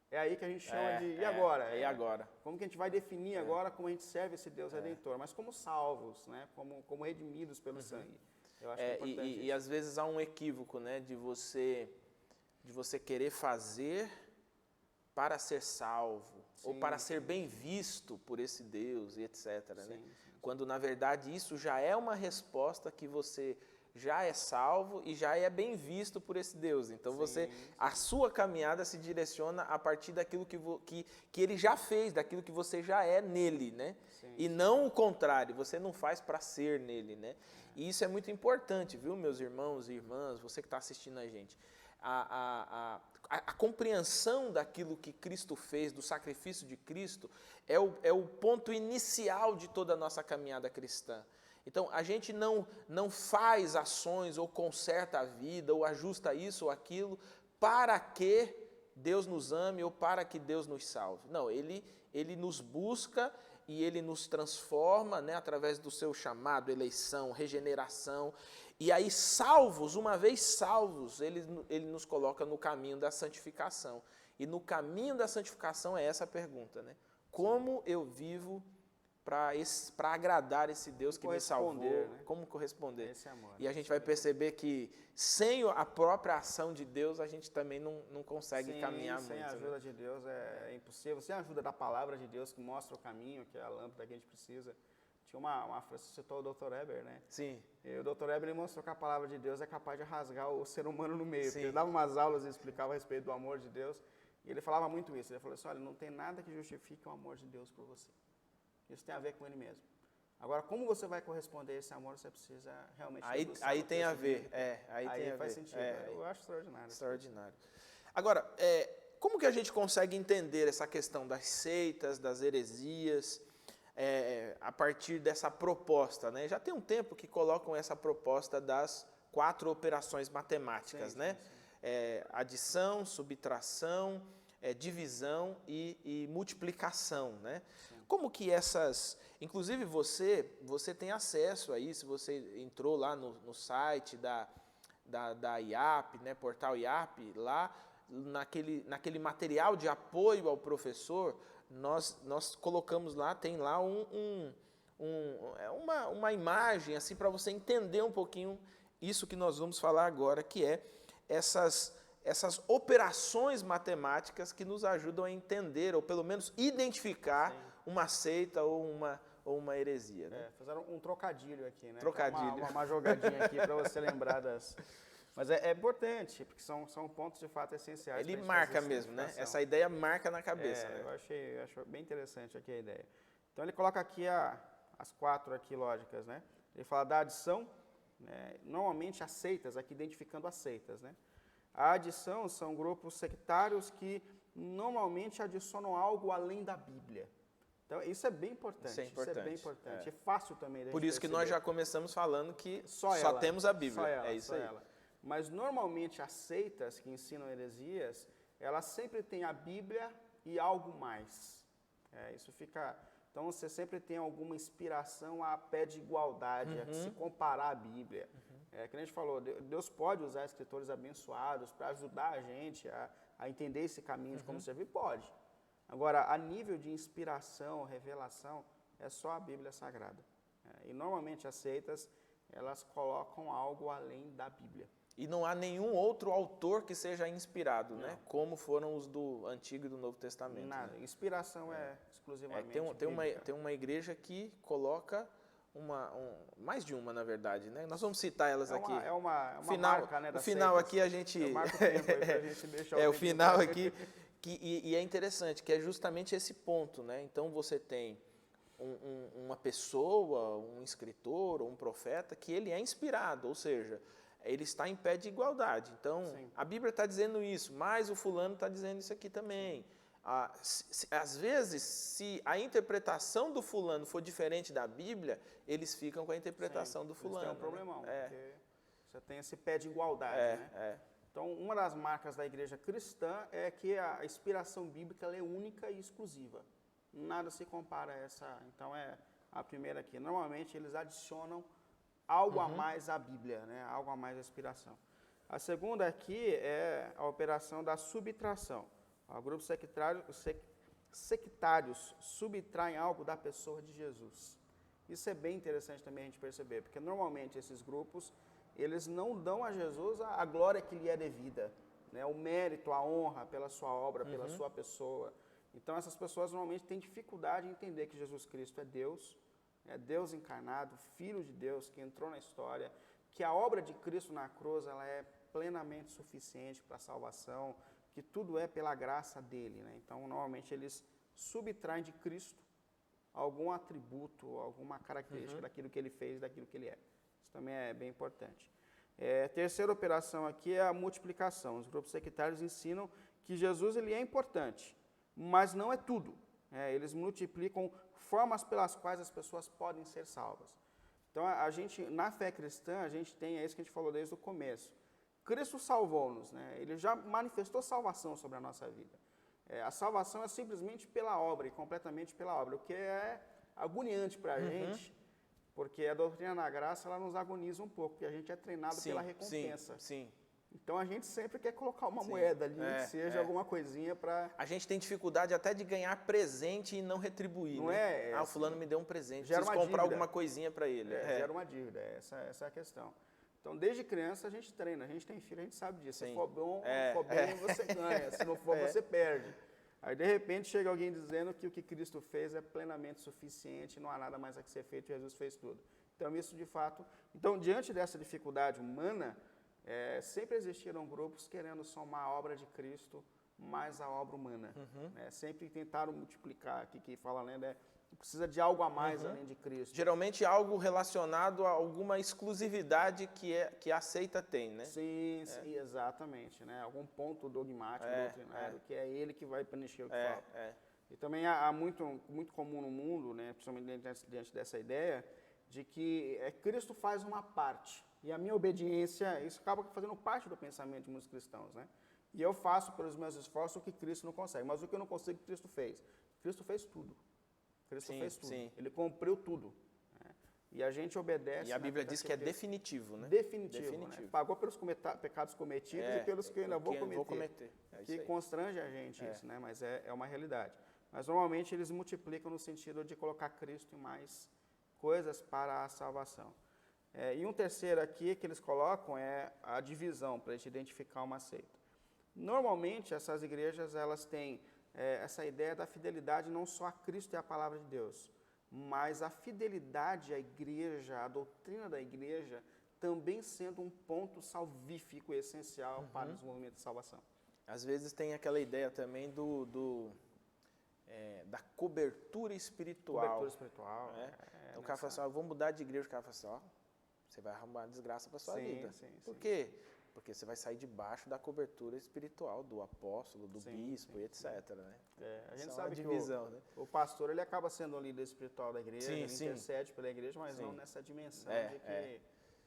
É aí que a gente chama de, e agora? E agora? Como que a gente vai definir agora como a gente serve esse Deus Redentor? Mas como salvos, né? Como redimidos pelo sangue. Eu acho que é importante e às vezes há um equívoco, né? De você querer fazer para ser salvo, ou para ser bem visto por esse Deus e etc. Né? Quando, na verdade, isso já é uma resposta que você já é salvo e já é bem visto por esse Deus. Então, a sua caminhada se direciona a partir daquilo que Ele já fez, daquilo que você já é nele, né? E não o contrário, você não faz para ser nele, né? E isso é muito importante, viu, meus irmãos e irmãs, você que está assistindo a gente. A compreensão daquilo que Cristo fez, do sacrifício de Cristo, é o ponto inicial de toda a nossa caminhada cristã. Então, a gente não faz ações ou conserta a vida, ou ajusta isso ou aquilo, para que Deus nos ame ou para que Deus nos salve. Não, Ele nos busca e Ele nos transforma, né, através do seu chamado, eleição, regeneração. E aí, salvos, uma vez salvos, ele nos coloca no caminho da santificação. E no caminho da santificação é essa a pergunta, né? Como eu vivo para agradar esse Deus que me salvou? Né? Como corresponder? Esse amor, e a gente vai perceber que sem a própria ação de Deus, a gente também não consegue caminhar muito. Sem a ajuda de Deus é impossível. Sem a ajuda da palavra de Deus que mostra o caminho, que é a lâmpada que a gente precisa. Tinha uma frase, você citou o Dr. Eber, né? Sim. E o Dr. Eber mostrou que a palavra de Deus é capaz de rasgar o ser humano no meio. Sim. Ele dava umas aulas e explicava a respeito do amor de Deus. E ele falava muito isso. Ele falou assim, olha, não tem nada que justifique o amor de Deus por você. Isso tem a ver com Ele mesmo. Agora, como você vai corresponder a esse amor, você precisa realmente... Aí tem a ver. Aí faz sentido. Eu acho extraordinário. Extraordinário. Agora, como que a gente consegue entender essa questão das seitas, das heresias? a partir dessa proposta, né? Já tem um tempo que colocam essa proposta das 4 operações matemáticas, Sim, né? sim. Adição, subtração, divisão e multiplicação, né? Sim. Como que essas... Inclusive você tem acesso aí, se você entrou lá no site da IAP, né, portal IAP, lá naquele material de apoio ao professor, nós colocamos lá, tem lá uma imagem assim para você entender um pouquinho isso que nós vamos falar agora, que é essas operações matemáticas que nos ajudam a entender, ou pelo menos identificar uma seita ou uma heresia. Né? Fizeram um trocadilho aqui, né? Trocadilho. Uma jogadinha aqui para você lembrar das... Mas é importante, porque são pontos de fato essenciais. Ele marca mesmo, né? Essa ideia marca na cabeça. Né? Eu acho bem interessante aqui a ideia. Então ele coloca aqui as 4 aqui lógicas, né? Ele fala da adição, né? Normalmente as seitas, aqui identificando as seitas, né? A adição são grupos sectários que normalmente adicionam algo além da Bíblia. Então, isso é bem importante. Isso é importante. Isso é bem importante. É fácil também de Por isso que nós já começamos falando que só temos a Bíblia. Só ela, é isso aí. Ela. Mas, normalmente, as seitas que ensinam heresias, elas sempre têm a Bíblia e algo mais. Isso fica... Então, você sempre tem alguma inspiração a pé de igualdade, a se comparar à Bíblia. Que a gente falou, Deus pode usar escritores abençoados para ajudar a gente a entender esse caminho de como servir? Pode. Agora, a nível de inspiração, revelação, é só a Bíblia Sagrada. E normalmente as seitas, elas colocam algo além da Bíblia. E não há nenhum outro autor que seja inspirado, né? Como foram os do Antigo e do Novo Testamento. Nada. Né? Inspiração é exclusivamente tem uma igreja que coloca mais de uma, na verdade, né? Nós vamos citar elas aqui. É uma final, marca, né, das o final seitas. aqui a gente... Eu marco o tempo aí pra gente deixar o final aqui... E é interessante, que é justamente esse ponto, né? Então você tem uma pessoa, um escritor ou um profeta que ele é inspirado, ou seja, ele está em pé de igualdade. Então, sim, a Bíblia está dizendo isso, mas o fulano está dizendo isso aqui também. Às vezes, se a interpretação do fulano for diferente da Bíblia, eles ficam com a interpretação do fulano. Tem um problemão, porque você tem esse pé de igualdade, né? Então, uma das marcas da igreja cristã é que a inspiração bíblica ela é única e exclusiva. Nada se compara a essa. Então, é a primeira aqui. Normalmente, eles adicionam algo a mais à Bíblia, né? Algo a mais à inspiração. A segunda aqui é a operação da subtração. O grupo sectários subtraem algo da pessoa de Jesus. Isso é bem interessante também a gente perceber, porque normalmente esses grupos, eles não dão a Jesus a glória que lhe é devida, né? O mérito, a honra pela sua obra, pela sua pessoa. Então essas pessoas normalmente têm dificuldade em entender que Jesus Cristo é Deus encarnado, Filho de Deus, que entrou na história, que a obra de Cristo na cruz ela é plenamente suficiente para a salvação, que tudo é pela graça dele, né? Então normalmente eles subtraem de Cristo algum atributo, alguma característica daquilo que ele fez, daquilo que ele é. Isso também é bem importante. A terceira operação aqui é a multiplicação. Os grupos sectários ensinam que Jesus ele é importante, mas não é tudo. Eles multiplicam formas pelas quais as pessoas podem ser salvas. Então, na fé cristã, a gente tem, é isso que a gente falou desde o começo. Cristo salvou-nos, né? Ele já manifestou salvação sobre a nossa vida. A salvação é simplesmente pela obra e completamente pela obra, o que é agoniante para a gente, porque a doutrina da graça ela nos agoniza um pouco, porque a gente é treinado pela recompensa. Sim. Então a gente sempre quer colocar uma moeda ali, que seja alguma coisinha para... A gente tem dificuldade até de ganhar presente e não retribuir, não né? O fulano me deu um presente, preciso comprar alguma coisinha para ele. Gera uma dívida, essa é a questão. Então, desde criança a gente treina, a gente tem filho, a gente sabe disso. Se for bom, você ganha, se não for, você perde. Aí, de repente, chega alguém dizendo que o que Cristo fez é plenamente suficiente, não há nada mais a ser feito, Jesus fez tudo. Então, isso de fato... Então, diante dessa dificuldade humana, sempre existiram grupos querendo somar a obra de Cristo mais a obra humana. Sempre tentaram multiplicar, aqui que fala, né? Precisa de algo a mais além de Cristo. Geralmente algo relacionado a alguma exclusividade que a seita tem, né? Sim, exatamente. Né? Algum ponto dogmático, doutrinário, que é ele que vai preencher o que falta. E também há muito comum no mundo, né, principalmente diante dessa ideia, de que Cristo faz uma parte. E a minha obediência, isso acaba fazendo parte do pensamento de muitos cristãos, né? E eu faço pelos meus esforços o que Cristo não consegue. Mas o que eu não consigo, Cristo fez. Cristo fez tudo. Cristo fez tudo. Sim. Ele cumpriu tudo. Né? E a gente obedece. E a Bíblia diz que é definitivo, né? Definitivo. Né? Pagou pelos pecados cometidos e pelos que eu ainda vou cometer. Que constrange a gente isso, né? Mas é uma realidade. Mas normalmente eles multiplicam no sentido de colocar Cristo em mais coisas para a salvação. E um terceiro aqui que eles colocam é a divisão, para a gente identificar uma seita. Normalmente essas igrejas elas têm essa ideia da fidelidade não só a Cristo e a palavra de Deus, mas a fidelidade à igreja, à doutrina da igreja, também sendo um ponto salvífico e essencial para o desenvolvimento de salvação. Às vezes tem aquela ideia também da cobertura espiritual. Cobertura espiritual. Né? Então o cara fala assim, vou mudar de igreja, o cara fala assim, você vai arrumar desgraça para sua vida. Por quê? Porque você vai sair debaixo da cobertura espiritual do apóstolo, do bispo e etc. Né? A gente sabe que o pastor ele acaba sendo o líder espiritual da igreja, ele intercede pela igreja, mas não nessa dimensão de que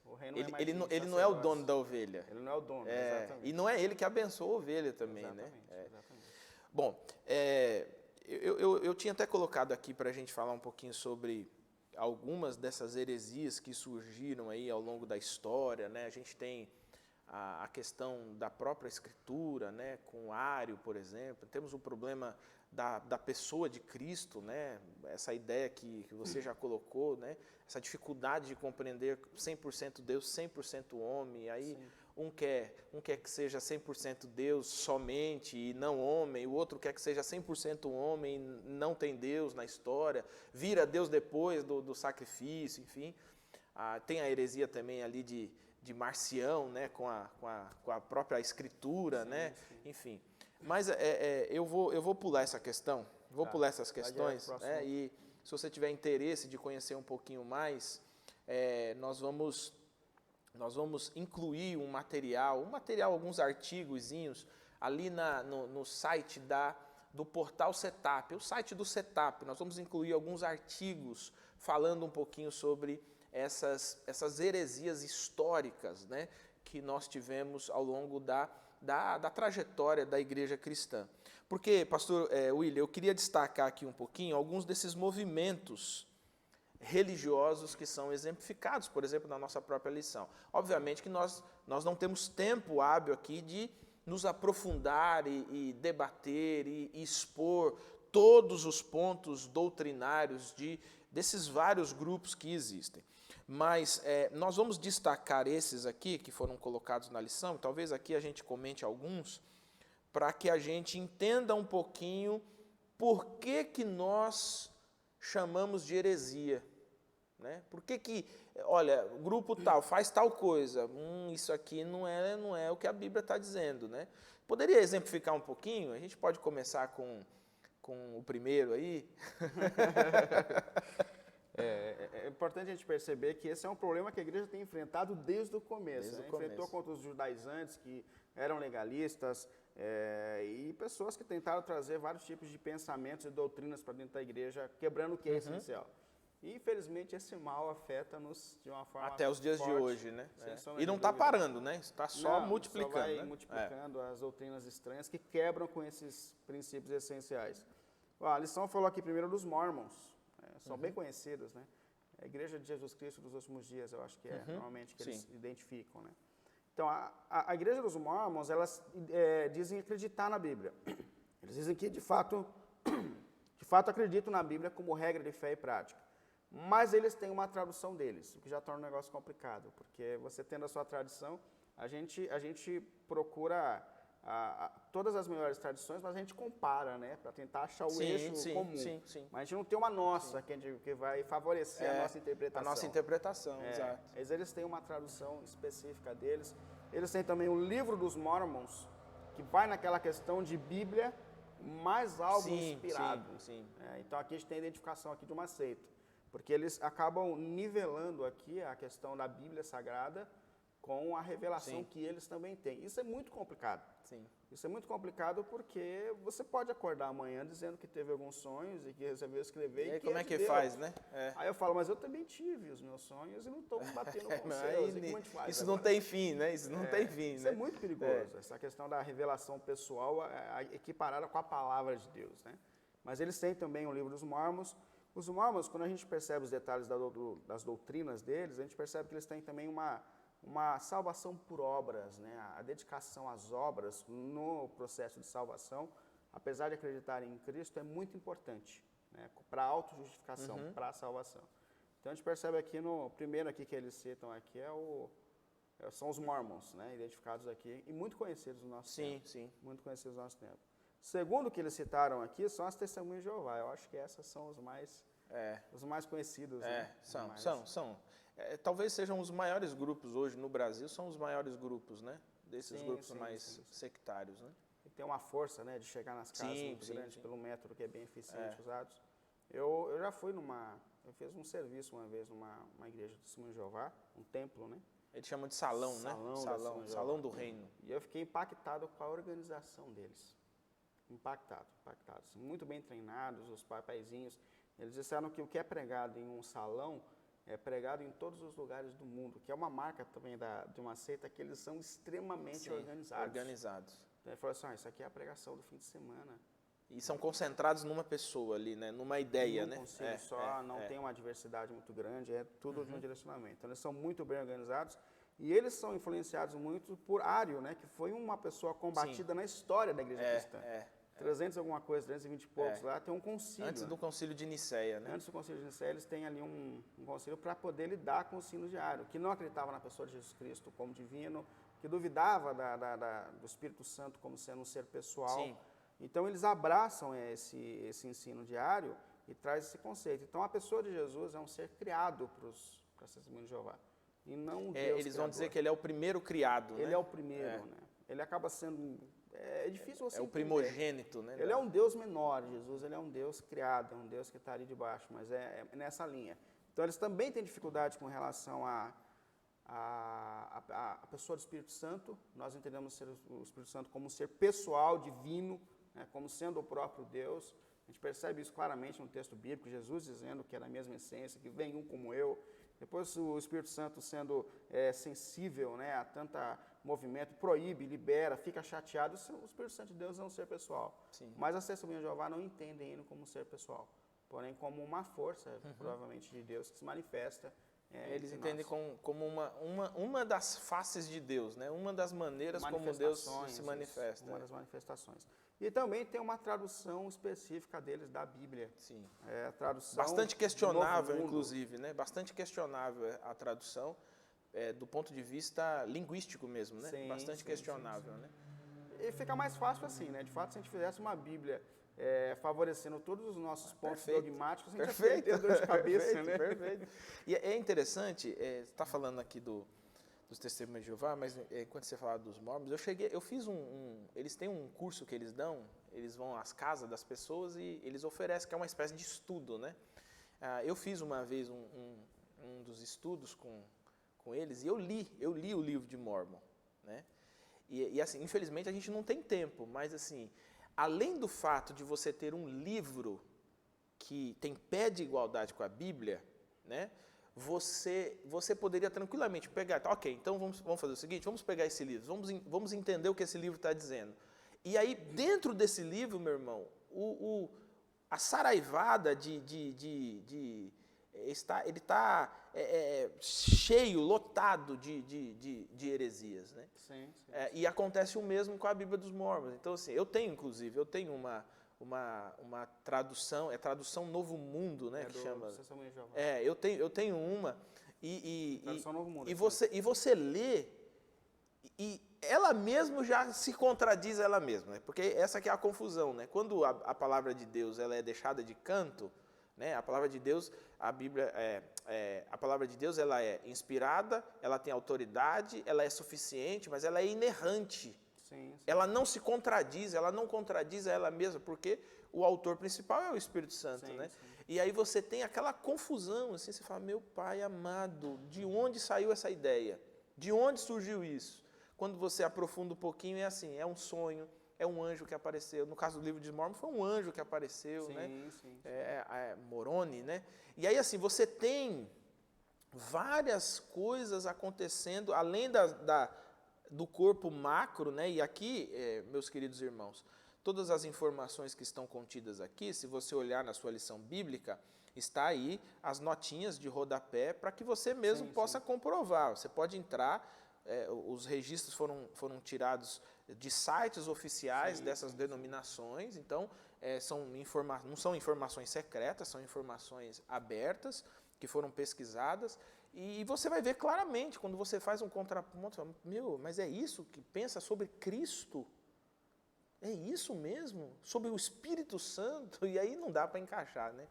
o reino é mais ele não é o dono da ovelha. Ele não é o dono, exatamente. E não é ele que abençoa a ovelha também, exatamente, né? Exatamente. Bom, eu tinha até colocado aqui para a gente falar um pouquinho sobre algumas dessas heresias que surgiram aí ao longo da história, né? A gente tem a questão da própria escritura, né? Com Ário, por exemplo. Temos o problema da pessoa de Cristo, né? Essa ideia que você já colocou, né? Essa dificuldade de compreender 100% Deus, 100% homem. Aí um quer que seja 100% Deus somente e não homem, o outro quer que seja 100% homem e não tem Deus na história, vira Deus depois do sacrifício, enfim. Tem a heresia também ali de Marcião, né, com a própria escritura, né, enfim. Mas eu vou pular essa questão, pular essas questões, né, e se você tiver interesse de conhecer um pouquinho mais, nós vamos incluir um material, alguns artigozinhos ali no site do portal Setup, o site do Setup. Nós vamos incluir alguns artigos falando um pouquinho sobre essas heresias históricas, né, que nós tivemos ao longo da trajetória da igreja cristã. Porque, pastor William, eu queria destacar aqui um pouquinho alguns desses movimentos religiosos que são exemplificados, por exemplo, na nossa própria lição. Obviamente que nós não temos tempo hábil aqui de nos aprofundar e debater e expor todos os pontos doutrinários desses vários grupos que existem. Mas nós vamos destacar esses aqui que foram colocados na lição, talvez aqui a gente comente alguns, para que a gente entenda um pouquinho por que nós chamamos de heresia. Né? Por que, olha, o grupo tal faz tal coisa, isso aqui não é o que a Bíblia está dizendo. Né? Poderia exemplificar um pouquinho? A gente pode começar com o primeiro aí? É importante a gente perceber que esse é um problema que a igreja tem enfrentado desde o começo. Enfrentou contra os judaizantes, que eram legalistas, e pessoas que tentaram trazer vários tipos de pensamentos e doutrinas para dentro da igreja, quebrando o que é essencial. E, infelizmente, esse mal afeta-nos de uma forma até os dias forte, de hoje, né? E não está parando, né? Está só multiplicando. Só vai né? multiplicando as doutrinas estranhas que quebram com esses princípios essenciais. A lição falou aqui primeiro dos Mormons. São bem conhecidos, né? A Igreja de Jesus Cristo dos últimos dias, eu acho que normalmente que eles identificam, né? Então, a Igreja dos Mormons, elas dizem acreditar na Bíblia. Eles dizem que, de fato acreditam na Bíblia como regra de fé e prática. Mas eles têm uma tradução deles, o que já torna o negócio complicado, porque você tendo a sua tradição, a gente procura todas as melhores tradições, mas a gente compara, né, para tentar achar o eixo comum. Sim. Mas a gente não tem uma nossa que vai favorecer a nossa interpretação. A nossa interpretação, exato. Mas eles têm uma tradução específica deles. Eles têm também o Livro dos Mormons, que vai naquela questão de Bíblia, mais algo inspirado. Então aqui a gente tem a identificação aqui de uma seita, porque eles acabam nivelando aqui a questão da Bíblia Sagrada com a revelação Sim. que eles também têm. Isso é muito complicado. Sim. Isso é muito complicado porque você pode acordar amanhã dizendo que teve alguns sonhos e que resolveu escrever. E aí, que como é é de que Deus. faz, né? Aí eu falo, mas eu também tive os meus sonhos e não estou batendo com os Mas seus. E aí, como a gente faz isso agora? não tem fim, né? Isso não tem fim, Isso né? é muito perigoso, essa questão da revelação pessoal equiparada com a palavra de Deus, né? Mas eles têm também o livro dos Mormons. Os Mormons, quando a gente percebe os detalhes das doutrinas deles, a gente percebe que eles têm também uma salvação por obras, né? A dedicação às obras no processo de salvação, apesar de acreditarem em Cristo, é muito importante, né? Para a autojustificação, para a salvação. Então a gente percebe aqui no primeiro aqui que eles citam aqui são os Mormons, né? Identificados aqui e muito conhecidos no nosso tempo. Sim. Muito conhecidos no nosso tempo. Segundo o que eles citaram aqui, são as Testemunhas de Jeová. Eu acho que essas são os mais conhecidos. Né? São. Talvez sejam os maiores grupos hoje no Brasil, são os maiores grupos, né? Desses grupos mais sectários, né? E tem uma força, né, de chegar nas casas muito grande pelo método que é bem eficiente usado. Eu já fui eu fiz um serviço uma vez numa igreja de Testemunhas de Jeová, um templo, né? Eles chamam de salão, né? Salão do reino. E eu fiquei impactado com a organização deles. Impactado. Muito bem treinados, os paizinhos. Eles disseram que o que é pregado em um salão é pregado em todos os lugares do mundo, que é uma marca também de uma seita, que eles são extremamente organizados. Então ele falou assim, isso aqui é a pregação do fim de semana. E são concentrados numa pessoa ali, né? Numa ideia, né? Não tem uma diversidade muito grande, é tudo de um direcionamento. Então eles são muito bem organizados e eles são influenciados muito por Ário, né? Que foi uma pessoa combatida na história da igreja cristã. 300 alguma coisa, 320 e poucos lá, tem um concílio. Antes do concílio de Nicéia, né? Antes do concílio de Nicéia, eles têm ali um concílio para poder lidar com o ensino diário, que não acreditava na pessoa de Jesus Cristo como divino, que duvidava do Espírito Santo como sendo um ser pessoal. Sim. Então, eles abraçam esse ensino diário e traz esse conceito. Então, a pessoa de Jesus é um ser criado para as Testemunhas de Jeová. E não um Deus eles vão dizer que ele é o primeiro criado, ele né? é o primeiro, né? Ele acaba sendo... É difícil você É o primogênito, né? Ele é um Deus menor, Jesus, ele é um Deus criado, é um Deus que está ali de baixo, mas é nessa linha. Então, eles também têm dificuldade com relação a pessoa do Espírito Santo. Nós entendemos o Espírito Santo como um ser pessoal, divino, né, como sendo o próprio Deus. A gente percebe isso claramente no texto bíblico, Jesus dizendo que é da mesma essência, que vem um como eu. Depois o Espírito Santo sendo sensível, né, a tanta movimento, proíbe, libera, fica chateado. O Espírito Santo de Deus é um ser pessoal. Sim. Mas as Testemunhas de Jeová não entendem ele como um ser pessoal, porém como uma força, provavelmente, de Deus que se manifesta. Eles entendem como uma das faces de Deus, né? Uma das maneiras como Deus se manifesta. Uma das manifestações. E também tem uma tradução específica deles da Bíblia. Sim. A tradução bastante questionável, inclusive, né? Bastante questionável a tradução, do ponto de vista linguístico mesmo, né? Bastante questionável, né? E fica mais fácil assim, né? De fato, se a gente fizesse uma Bíblia favorecendo todos os nossos pontos dogmáticos, a gente ia perder dor de cabeça, né? Perfeito. E é interessante, você está falando aqui dos Testemunhas de Jeová, mas enquanto você falava dos Mormons, eu fiz eles têm um curso que eles dão, eles vão às casas das pessoas e eles oferecem, que é uma espécie de estudo, né? Eu fiz uma vez um dos estudos com eles e eu li o livro de Mormon, né? E assim, infelizmente a gente não tem tempo, mas assim, além do fato de você ter um livro que tem pé de igualdade com a Bíblia, né? Você poderia tranquilamente pegar, ok, então vamos fazer o seguinte, vamos pegar esse livro, vamos entender o que esse livro está dizendo. E aí, dentro desse livro, meu irmão, a saraivada ele está cheio, lotado de heresias, né? Sim. E acontece o mesmo com a Bíblia dos Mormons. Então, assim, eu tenho uma tradução, tradução Novo Mundo, né, que chama. Eu tenho uma Tradução Novo Mundo. E você lê e ela mesma já se contradiz ela mesma, né? Porque essa que é a confusão, né? Quando a palavra de Deus ela é deixada de canto, né? A palavra de Deus, a Bíblia a palavra de Deus ela é inspirada, ela tem autoridade, ela é suficiente, mas ela é inerrante. Sim. Ela não se contradiz, ela não contradiz a ela mesma, porque o autor principal é o Espírito Santo, né? Sim. E aí você tem aquela confusão, assim, você fala, meu Pai amado, de onde saiu essa ideia? De onde surgiu isso? Quando você aprofunda um pouquinho, é assim, é um sonho, é um anjo que apareceu. No caso do livro de Mormon, foi um anjo que apareceu, Sim, né? sim. Moroni, né? E aí, assim, você tem várias coisas acontecendo, além do corpo macro, né? E aqui, meus queridos irmãos, todas as informações que estão contidas aqui, se você olhar na sua lição bíblica, está aí as notinhas de rodapé para que você mesmo possa comprovar. Você pode entrar, os registros foram tirados de sites oficiais dessas denominações, então não são informações secretas, são informações abertas, que foram pesquisadas, e você vai ver claramente, quando você faz um contraponto, mas é isso que pensa sobre Cristo? É isso mesmo? Sobre o Espírito Santo? E aí não dá para encaixar, né?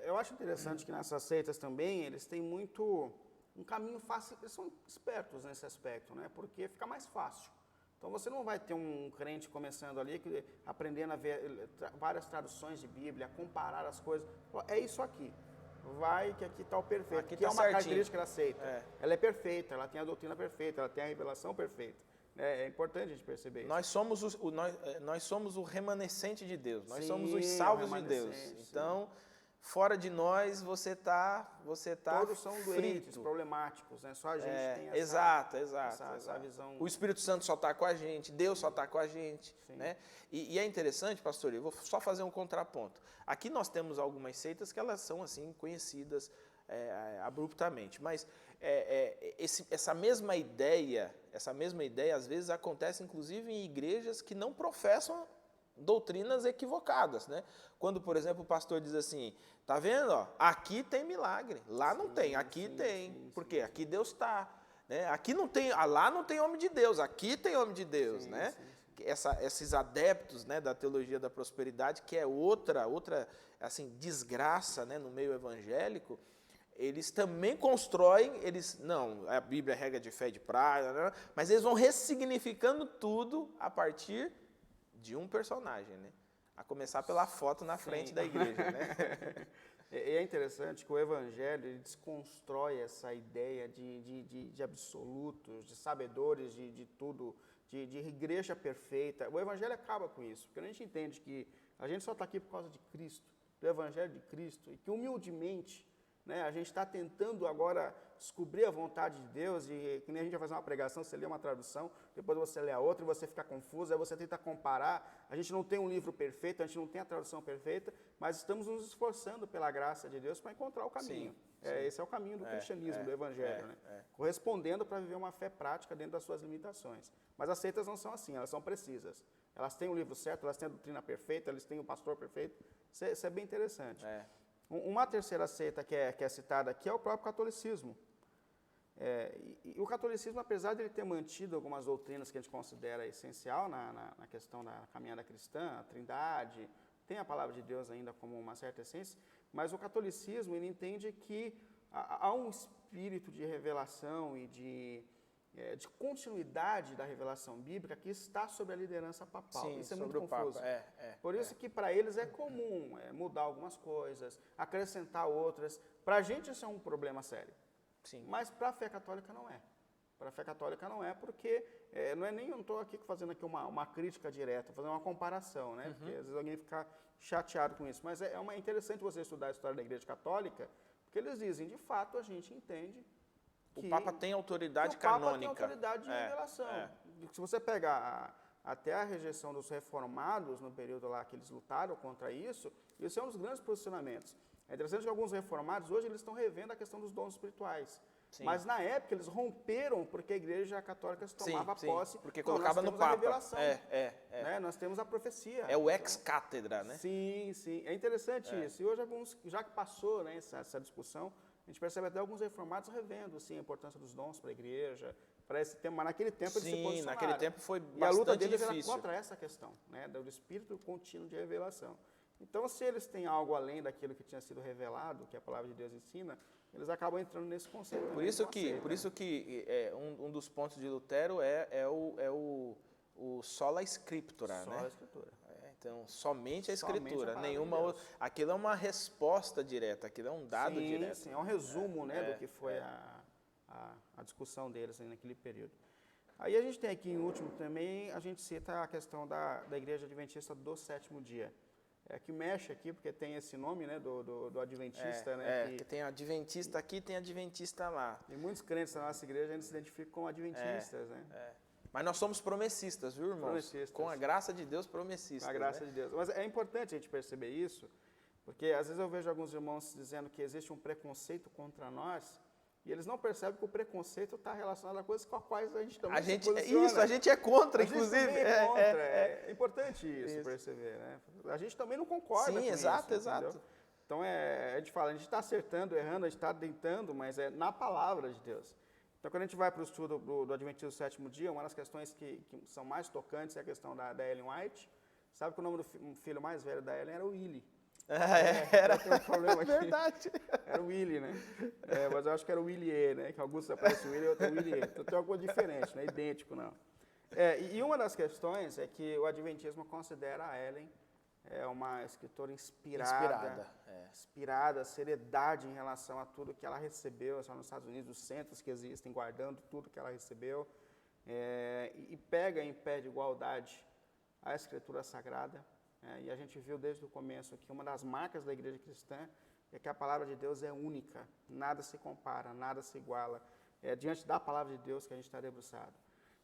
Eu acho interessante que nessas seitas também, eles têm muito um caminho fácil, eles são espertos nesse aspecto, né? Porque fica mais fácil. Então você não vai ter um crente começando ali, aprendendo a ver várias traduções de Bíblia, a comparar as coisas. É isso aqui. Vai que aqui está o perfeito. Aqui que tá é uma certinho. Característica da seita. Ela é perfeita, ela tem a doutrina perfeita, ela tem a revelação perfeita. É importante a gente perceber isso. Nós somos o remanescente de Deus, nós somos os Sim, salvos de Deus. Então, fora de nós, você tá Todos são frito. doentes, problemáticos, né? Só a gente tem essa visão. O Espírito Santo só está com a gente, Deus só está com a gente. Né? E é interessante, pastor, eu vou só fazer um contraponto. Aqui nós temos algumas seitas que elas são assim conhecidas abruptamente, mas essa mesma ideia às vezes acontece inclusive em igrejas que não professam doutrinas equivocadas, né? Quando, por exemplo, o pastor diz assim, tá vendo, ó, aqui tem milagre, lá não tem, aqui tem, porque aqui Deus está, né? Aqui não tem, lá não tem homem de Deus, aqui tem homem de Deus, né? Esses adeptos, né, da teologia da prosperidade, que é outra assim, desgraça, né, no meio evangélico, eles também constroem, a Bíblia é regra de fé e de prática, mas eles vão ressignificando tudo a partir de um personagem, né? A começar pela foto na frente da igreja, né? É interessante que o Evangelho ele desconstrói essa ideia de absolutos, de sabedores de tudo, de igreja perfeita. O Evangelho acaba com isso, porque a gente entende que a gente só está aqui por causa de Cristo, do Evangelho de Cristo, e que humildemente, né, a gente está tentando agora descobrir a vontade de Deus, e que nem a gente vai fazer uma pregação, você lê uma tradução, depois você lê a outra e você fica confuso, aí você tenta comparar. A gente não tem um livro perfeito, a gente não tem a tradução perfeita, mas estamos nos esforçando pela graça de Deus para encontrar o caminho. Esse é o caminho do cristianismo, do Evangelho, né? Correspondendo para viver uma fé prática dentro das suas limitações. Mas as seitas não são assim, elas são precisas. Elas têm o livro certo, elas têm a doutrina perfeita, elas têm o pastor perfeito. Isso é bem interessante. Uma terceira seita que é citada aqui é o próprio catolicismo. E o catolicismo, apesar de ele ter mantido algumas doutrinas que a gente considera essencial na questão da caminhada cristã, a trindade, tem a palavra de Deus ainda como uma certa essência, mas o catolicismo ele entende que há um espírito de revelação e de continuidade da revelação bíblica que está sob a liderança papal. Sim, isso é sobre muito o confuso. Papa. Por isso que para eles é comum mudar algumas coisas, acrescentar outras. Para a gente isso é um problema sério. Sim. Mas para a fé católica não é. Para a fé católica não é, porque não estou aqui fazendo aqui uma crítica direta, fazendo uma comparação, né? Porque às vezes alguém fica chateado com isso. Mas é interessante você estudar a história da Igreja Católica, porque eles dizem, de fato, a gente entende que o Papa tem autoridade canônica. O canônica. Papa tem autoridade de revelação. Se você pegar até a rejeição dos reformados, no período lá que eles lutaram contra isso é um dos grandes posicionamentos. É interessante que alguns reformados, hoje, eles estão revendo a questão dos dons espirituais. Sim. Mas, na época, eles romperam porque a Igreja Católica se tomava posse. Porque colocava no Papa. A revelação, né? Nós temos a profecia. É o ex-cátedra, né? Sim. É interessante isso. E hoje, já que passou, né, essa discussão, a gente percebe até alguns reformados revendo assim, a importância dos dons para a igreja, para esse tema. Mas naquele tempo eles se posicionaram. Naquele tempo foi bastante difícil. E a luta deles era contra essa questão, né, do espírito contínuo de revelação. Então, se eles têm algo além daquilo que tinha sido revelado, que a palavra de Deus ensina, eles acabam entrando nesse conceito. Por isso que um dos pontos de Lutero é o sola scriptura, né? Sola escritura. Então, somente a Escritura, nenhuma outra. Aquilo é uma resposta direta, aquilo é um dado direto. Sim, é um resumo, né, do que foi a a discussão deles naquele período. Aí a gente tem aqui, em último também, a gente cita a questão da Igreja Adventista do Sétimo Dia. Que mexe aqui, porque tem esse nome, né, do Adventista, né? Que tem Adventista aqui, tem Adventista lá. E muitos crentes da nossa igreja, a gente se identifica como Adventistas, né? Mas nós somos promessistas, viu, irmãos? Promessistas. Com a graça de Deus, promessistas. Com a graça de Deus. Mas é importante a gente perceber isso, porque às vezes eu vejo alguns irmãos dizendo que existe um preconceito contra nós, e eles não percebem que o preconceito está relacionado a coisas com as quais a gente também se posiciona. Isso, a gente é contra, inclusive. É contra. É importante isso perceber, né? A gente também não concorda com exato, isso. Exato. Entendeu? Então, a gente fala, a gente está acertando, errando, a gente está tentando, mas é na palavra de Deus. Então, quando a gente vai para o estudo do Adventismo do Sétimo Dia, uma das questões que são mais tocantes é a questão da Ellen White. Sabe que o nome do filho mais velho da Ellen era Willie. Era tem um problema aqui. Verdade. Era o Willie, né? Mas eu acho que era o Willier, né? Que alguns aparecem o Willie e outro é o Willier. Então tem uma coisa diferente, não é idêntico, não. E uma das questões é que o Adventismo considera a Ellen uma escritora inspirada, seriedade em relação a tudo que ela recebeu, só nos Estados Unidos, os centros que existem, guardando tudo que ela recebeu, e pega em pé de igualdade a Escritura Sagrada. E a gente viu desde o começo que uma das marcas da igreja cristã é que a palavra de Deus é única, nada se compara, nada se iguala. É diante da palavra de Deus que a gente está debruçado.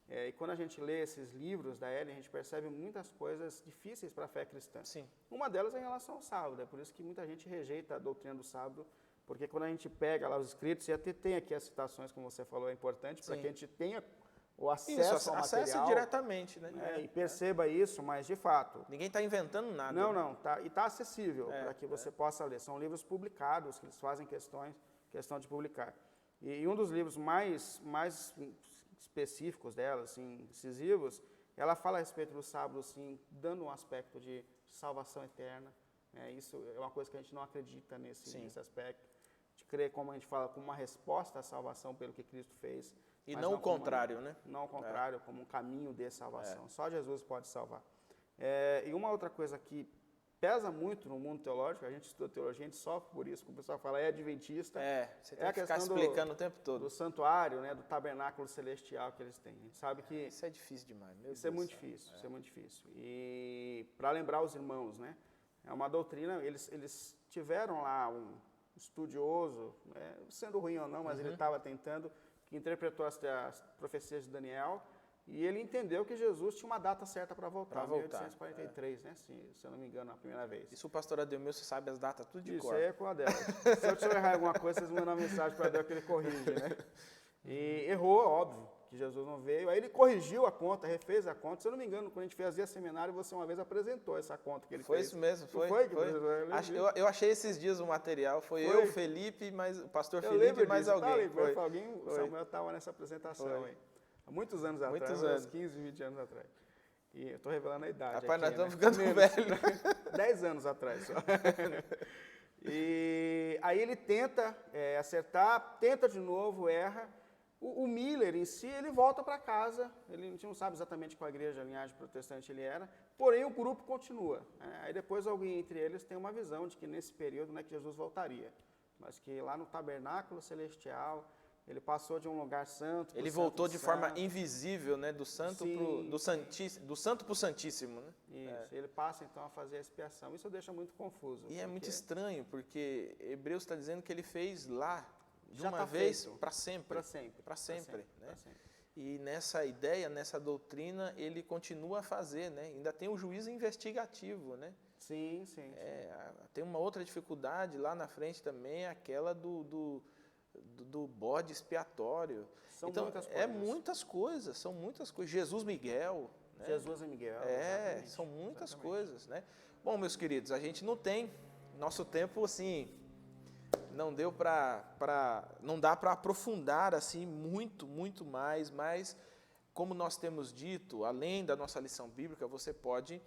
E quando a gente lê esses livros da Ellen, a gente percebe muitas coisas difíceis para a fé cristã. Sim. Uma delas é em relação ao sábado, é por isso que muita gente rejeita a doutrina do sábado, porque quando a gente pega lá os escritos, e até tem aqui as citações, como você falou, é importante para que a gente tenha o acesso ao material. Acesse diretamente, né? E perceba isso, mas de fato... Ninguém está inventando nada. Não, e está acessível para que você possa ler. São livros publicados, que eles fazem questão de publicar. E um dos livros mais específicos dela, assim, decisivos, ela fala a respeito do sábado, assim, dando um aspecto de salvação eterna. Isso é uma coisa que a gente não acredita nesse aspecto. De crer, como a gente fala, como uma resposta à salvação pelo que Cristo fez. E não o contrário, né? Não o contrário, como um caminho de salvação. Só Jesus pode salvar. E uma outra coisa que pesa muito no mundo teológico, a gente estuda teologia, a gente sofre por isso, como o pessoal fala, é adventista. Você tem que ficar explicando o tempo todo. Do santuário, né, do tabernáculo celestial que eles têm. A gente sabe que... Isso é difícil demais, meu Deus. Isso é muito difícil, isso é muito difícil. E para lembrar os irmãos, né, é uma doutrina, eles tiveram lá um estudioso, sendo ruim ou não, mas ele estava tentando, que interpretou as profecias de Daniel, e ele entendeu que Jesus tinha uma data certa para voltar, 1843, né? Se eu não me engano, a primeira vez. Isso o pastor Ademilson sabe as datas tudo de cor. Isso aí é com a Adel. Se eu errar alguma coisa, vocês mandam uma mensagem para Adel que ele corrige, né? E errou, óbvio, que Jesus não veio. Aí ele corrigiu a conta, refez a conta. Se eu não me engano, quando a gente fazia seminário, você uma vez apresentou essa conta que ele fez. Foi isso mesmo, foi. Eu achei esses dias o material, foi eu, o Felipe, o pastor Felipe e mais alguém. O Samuel estava nessa apresentação aí. Há muitos anos atrás, uns 15, 20 anos atrás. E eu estou revelando a idade. Rapaz, nós estamos ficando velhos. 10 anos atrás só. E aí ele tenta acertar, tenta de novo, erra. O Miller em si, ele volta para casa, ele a gente não sabe exatamente qual igreja, a linhagem protestante ele era, porém o grupo continua. Aí depois alguém entre eles tem uma visão de que nesse período não é que Jesus voltaria, mas que lá no tabernáculo celestial, ele passou de um lugar santo. Ele voltou de forma invisível, né, do santo para o santíssimo, né? Isso. Ele passa então a fazer a expiação. Isso deixa muito confuso. E é muito estranho, porque Hebreus está dizendo que ele fez lá de uma vez para sempre. Para sempre. E nessa ideia, nessa doutrina, ele continua a fazer, né? Ainda tem o juízo investigativo, né? Sim. Tem uma outra dificuldade lá na frente também, aquela do bode expiatório. São muitas coisas. São muitas coisas. Jesus Miguel. Né? Jesus e Miguel. São muitas coisas, né? Bom, meus queridos, a gente não tem, nosso tempo, assim, não dá para aprofundar, assim, muito mais, mas, como nós temos dito, além da nossa lição bíblica, você pode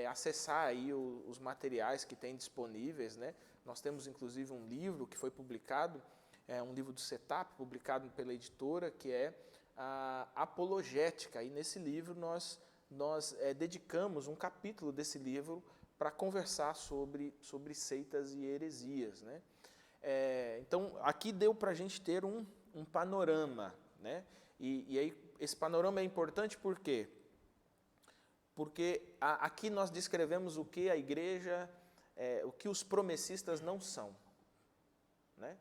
acessar aí os materiais que tem disponíveis, né? Nós temos, inclusive, um livro que foi publicado, um livro do Setup, publicado pela editora, que é a Apologética. E nesse livro nós dedicamos um capítulo desse livro para conversar sobre seitas e heresias, né? Então, aqui deu para a gente ter um um panorama, né? E aí esse panorama é importante por quê? Porque aqui nós descrevemos o que a igreja, o que os promessistas não são, né?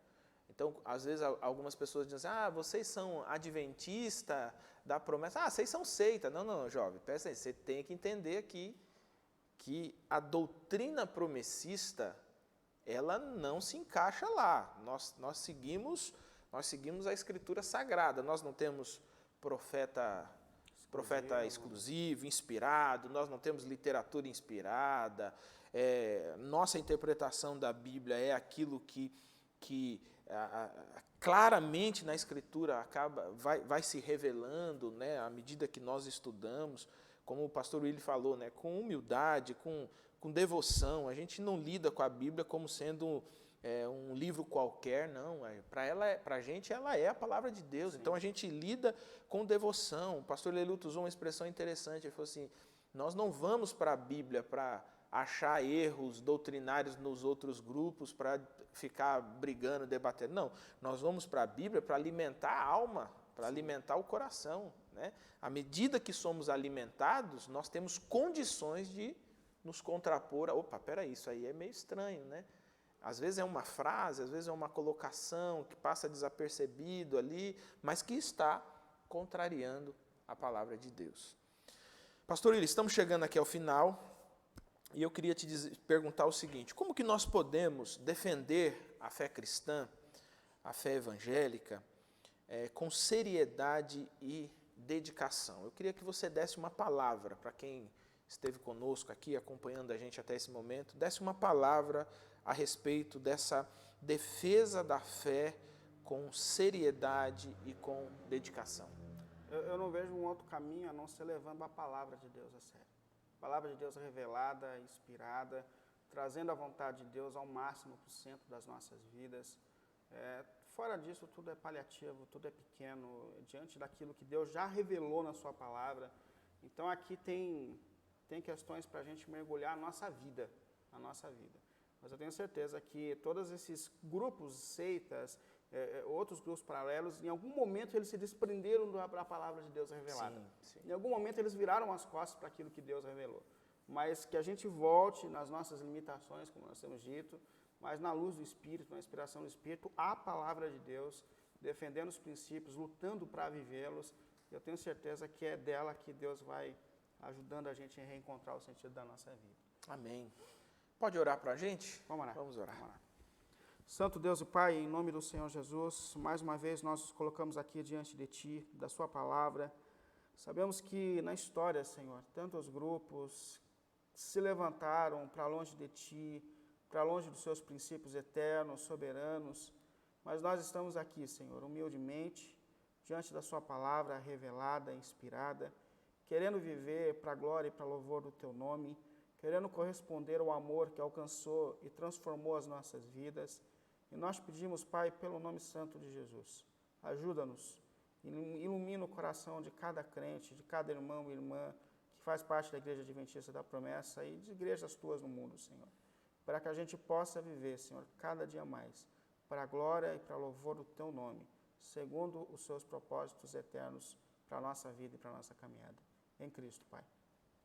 Então, às vezes, algumas pessoas dizem assim, vocês são adventista da promessa, vocês são seita. Não, não, jovem, peça aí, você tem que entender aqui que a doutrina promessista, ela não se encaixa lá. Nós seguimos a Escritura Sagrada, nós não temos profeta exclusivo, inspirado, nós não temos literatura inspirada, nossa interpretação da Bíblia é aquilo que claramente na Escritura vai se revelando, né, à medida que nós estudamos, como o pastor Willi falou, né, com humildade, com devoção. A gente não lida com a Bíblia como sendo um livro qualquer, não. Para a gente ela é a palavra de Deus. Sim. Então a gente lida com devoção. O pastor Leluto usou uma expressão interessante, ele falou assim, nós não vamos para a Bíblia para achar erros doutrinários nos outros grupos, para ficar brigando, debatendo. Não, nós vamos para a Bíblia para alimentar a alma, para alimentar o coração, né? À medida que somos alimentados, nós temos condições de nos contrapor. Opa, peraí, isso aí é meio estranho, né? Às vezes é uma frase, às vezes é uma colocação que passa desapercebido ali, mas que está contrariando a palavra de Deus. Pastor Willi, estamos chegando aqui ao final. E eu queria te perguntar o seguinte, como que nós podemos defender a fé cristã, a fé evangélica, com seriedade e dedicação? Eu queria que você desse uma palavra para quem esteve conosco aqui, acompanhando a gente até esse momento, desse uma palavra a respeito dessa defesa da fé com seriedade e com dedicação. Eu não vejo um outro caminho a não ser levando a palavra de Deus a sério. A palavra de Deus revelada, inspirada, trazendo a vontade de Deus ao máximo para o centro das nossas vidas. Fora disso, tudo é paliativo, tudo é pequeno, diante daquilo que Deus já revelou na sua palavra. Então, aqui tem questões para a gente mergulhar a nossa vida. Mas eu tenho certeza que todos esses grupos, seitas, outros grupos paralelos, em algum momento eles se desprenderam da palavra de Deus revelada. Sim. Em algum momento eles viraram as costas para aquilo que Deus revelou. Mas que a gente volte nas nossas limitações, como nós temos dito, mas na luz do Espírito, na inspiração do Espírito, a palavra de Deus, defendendo os princípios, lutando para vivê-los. Eu tenho certeza que é dela que Deus vai ajudando a gente a reencontrar o sentido da nossa vida. Amém. Pode orar para a gente? Vamos orar. Vamos orar. Santo Deus e Pai, em nome do Senhor Jesus, mais uma vez nós nos colocamos aqui diante de Ti, da Sua palavra. Sabemos que na história, Senhor, tantos grupos se levantaram para longe de Ti, para longe dos Seus princípios eternos, soberanos, mas nós estamos aqui, Senhor, humildemente, diante da Sua palavra revelada, inspirada, querendo viver para a glória e para louvor do Teu nome, querendo corresponder ao amor que alcançou e transformou as nossas vidas. E nós pedimos, Pai, pelo nome santo de Jesus, ajuda-nos, ilumina o coração de cada crente, de cada irmão e irmã que faz parte da Igreja Adventista da Promessa e de igrejas Tuas no mundo, Senhor, para que a gente possa viver, Senhor, cada dia mais, para a glória e para o louvor do Teu nome, segundo os Seus propósitos eternos para a nossa vida e para a nossa caminhada. Em Cristo, Pai.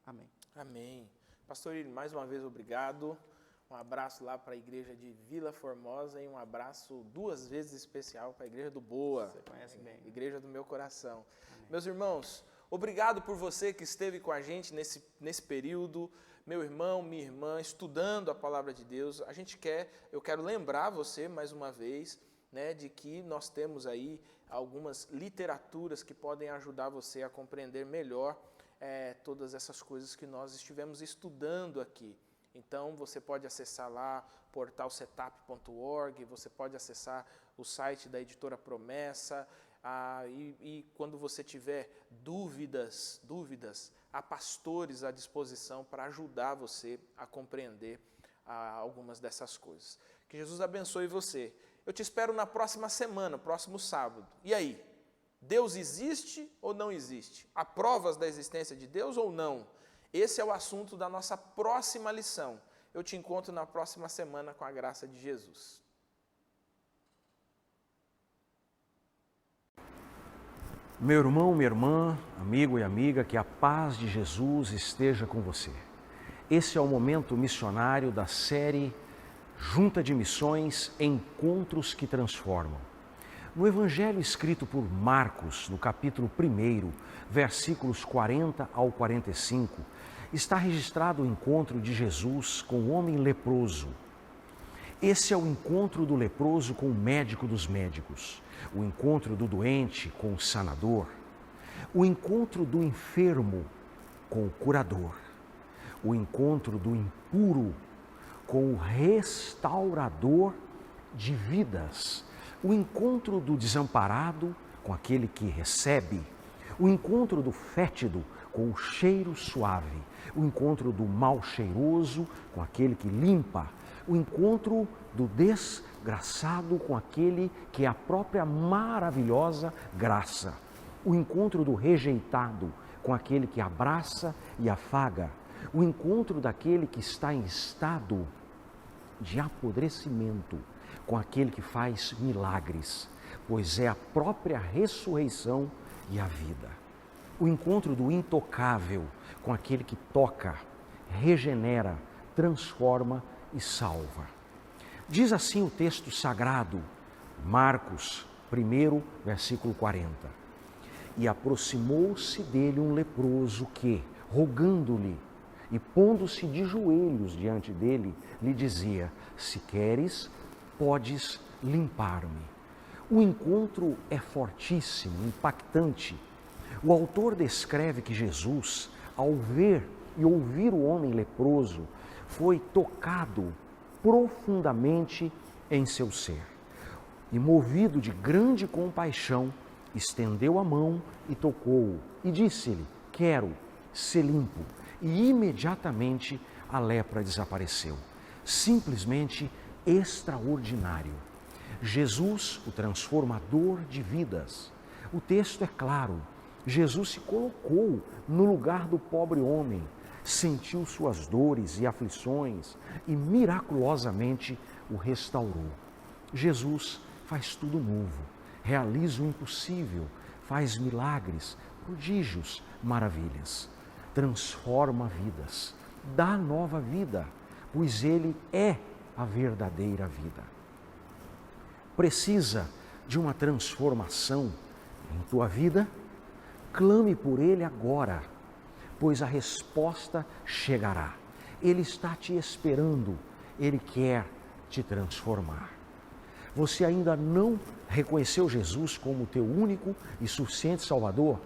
Amém. Amém. Pastor Willi, mais uma vez obrigado. Um abraço lá para a igreja de Vila Formosa e um abraço 2 vezes especial para a igreja do Boa. Você conhece bem, né? Igreja do meu coração. Amém. Meus irmãos, obrigado por você que esteve com a gente nesse período. Meu irmão, minha irmã, estudando a palavra de Deus. Eu quero lembrar você mais uma vez, né, de que nós temos aí algumas literaturas que podem ajudar você a compreender melhor todas essas coisas que nós estivemos estudando aqui. Então, você pode acessar lá portalsetup.org, você pode acessar o site da Editora Promessa, e quando você tiver dúvidas, há pastores à disposição para ajudar você a compreender algumas dessas coisas. Que Jesus abençoe você. Eu te espero na próxima semana, próximo sábado. E aí? Deus existe ou não existe? Há provas da existência de Deus ou não? Esse é o assunto da nossa próxima lição. Eu te encontro na próxima semana com a graça de Jesus. Meu irmão, minha irmã, amigo e amiga, que a paz de Jesus esteja com você. Esse é o momento missionário da série Junta de Missões, Encontros que Transformam. No Evangelho escrito por Marcos, no capítulo 1, versículos 40 ao 45, está registrado o encontro de Jesus com o homem leproso. Esse é o encontro do leproso com o médico dos médicos, o encontro do doente com o sanador, o encontro do enfermo com o curador, o encontro do impuro com o restaurador de vidas, o encontro do desamparado com aquele que recebe, o encontro do fétido com o cheiro suave, o encontro do mal cheiroso com aquele que limpa, o encontro do desgraçado com aquele que é a própria maravilhosa graça, o encontro do rejeitado com aquele que abraça e afaga, o encontro daquele que está em estado de apodrecimento com aquele que faz milagres, pois é a própria ressurreição e a vida. O encontro do intocável com aquele que toca, regenera, transforma e salva. Diz assim o texto sagrado, Marcos 1, versículo 40. E aproximou-se dele um leproso que, rogando-lhe e pondo-se de joelhos diante dele, lhe dizia: se queres, podes limpar-me. O encontro é fortíssimo, impactante. O autor descreve que Jesus, ao ver e ouvir o homem leproso, foi tocado profundamente em seu ser. E movido de grande compaixão, estendeu a mão e tocou-o. E disse-lhe: quero ser limpo. E imediatamente a lepra desapareceu. Simplesmente extraordinário. Jesus, o transformador de vidas. O texto é claro. Jesus se colocou no lugar do pobre homem, sentiu suas dores e aflições e miraculosamente o restaurou. Jesus faz tudo novo, realiza o impossível, faz milagres, prodígios, maravilhas, transforma vidas, dá nova vida, pois Ele é a verdadeira vida. Precisa de uma transformação em tua vida? Clame por Ele agora, pois a resposta chegará. Ele está te esperando, Ele quer te transformar. Você ainda não reconheceu Jesus como teu único e suficiente Salvador?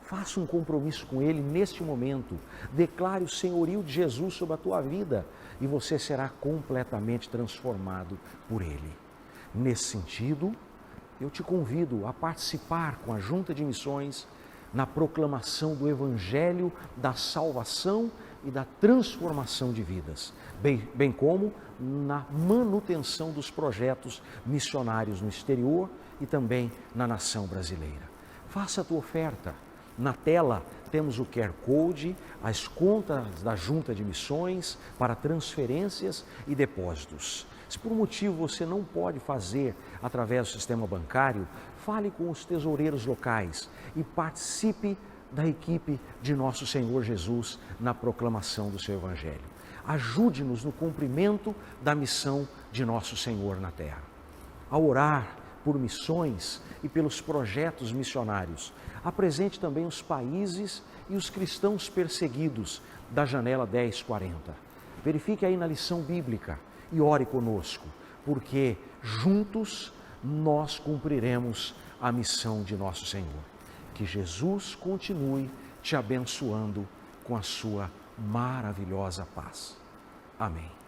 Faça um compromisso com Ele neste momento. Declare o senhorio de Jesus sobre a tua vida e você será completamente transformado por Ele. Nesse sentido, eu te convido a participar com a Junta de Missões na proclamação do Evangelho da salvação e da transformação de vidas, bem como na manutenção dos projetos missionários no exterior e também na nação brasileira. Faça a tua oferta. Na tela temos o QR Code, as contas da Junta de Missões para transferências e depósitos. Se por um motivo você não pode fazer através do sistema bancário, fale com os tesoureiros locais e participe da equipe de Nosso Senhor Jesus na proclamação do seu Evangelho. Ajude-nos no cumprimento da missão de Nosso Senhor na terra. Ao orar por missões e pelos projetos missionários, apresente também os países e os cristãos perseguidos da janela 1040. Verifique aí na lição bíblica e ore conosco, porque juntos nós cumpriremos a missão de nosso Senhor. Que Jesus continue te abençoando com a sua maravilhosa paz. Amém.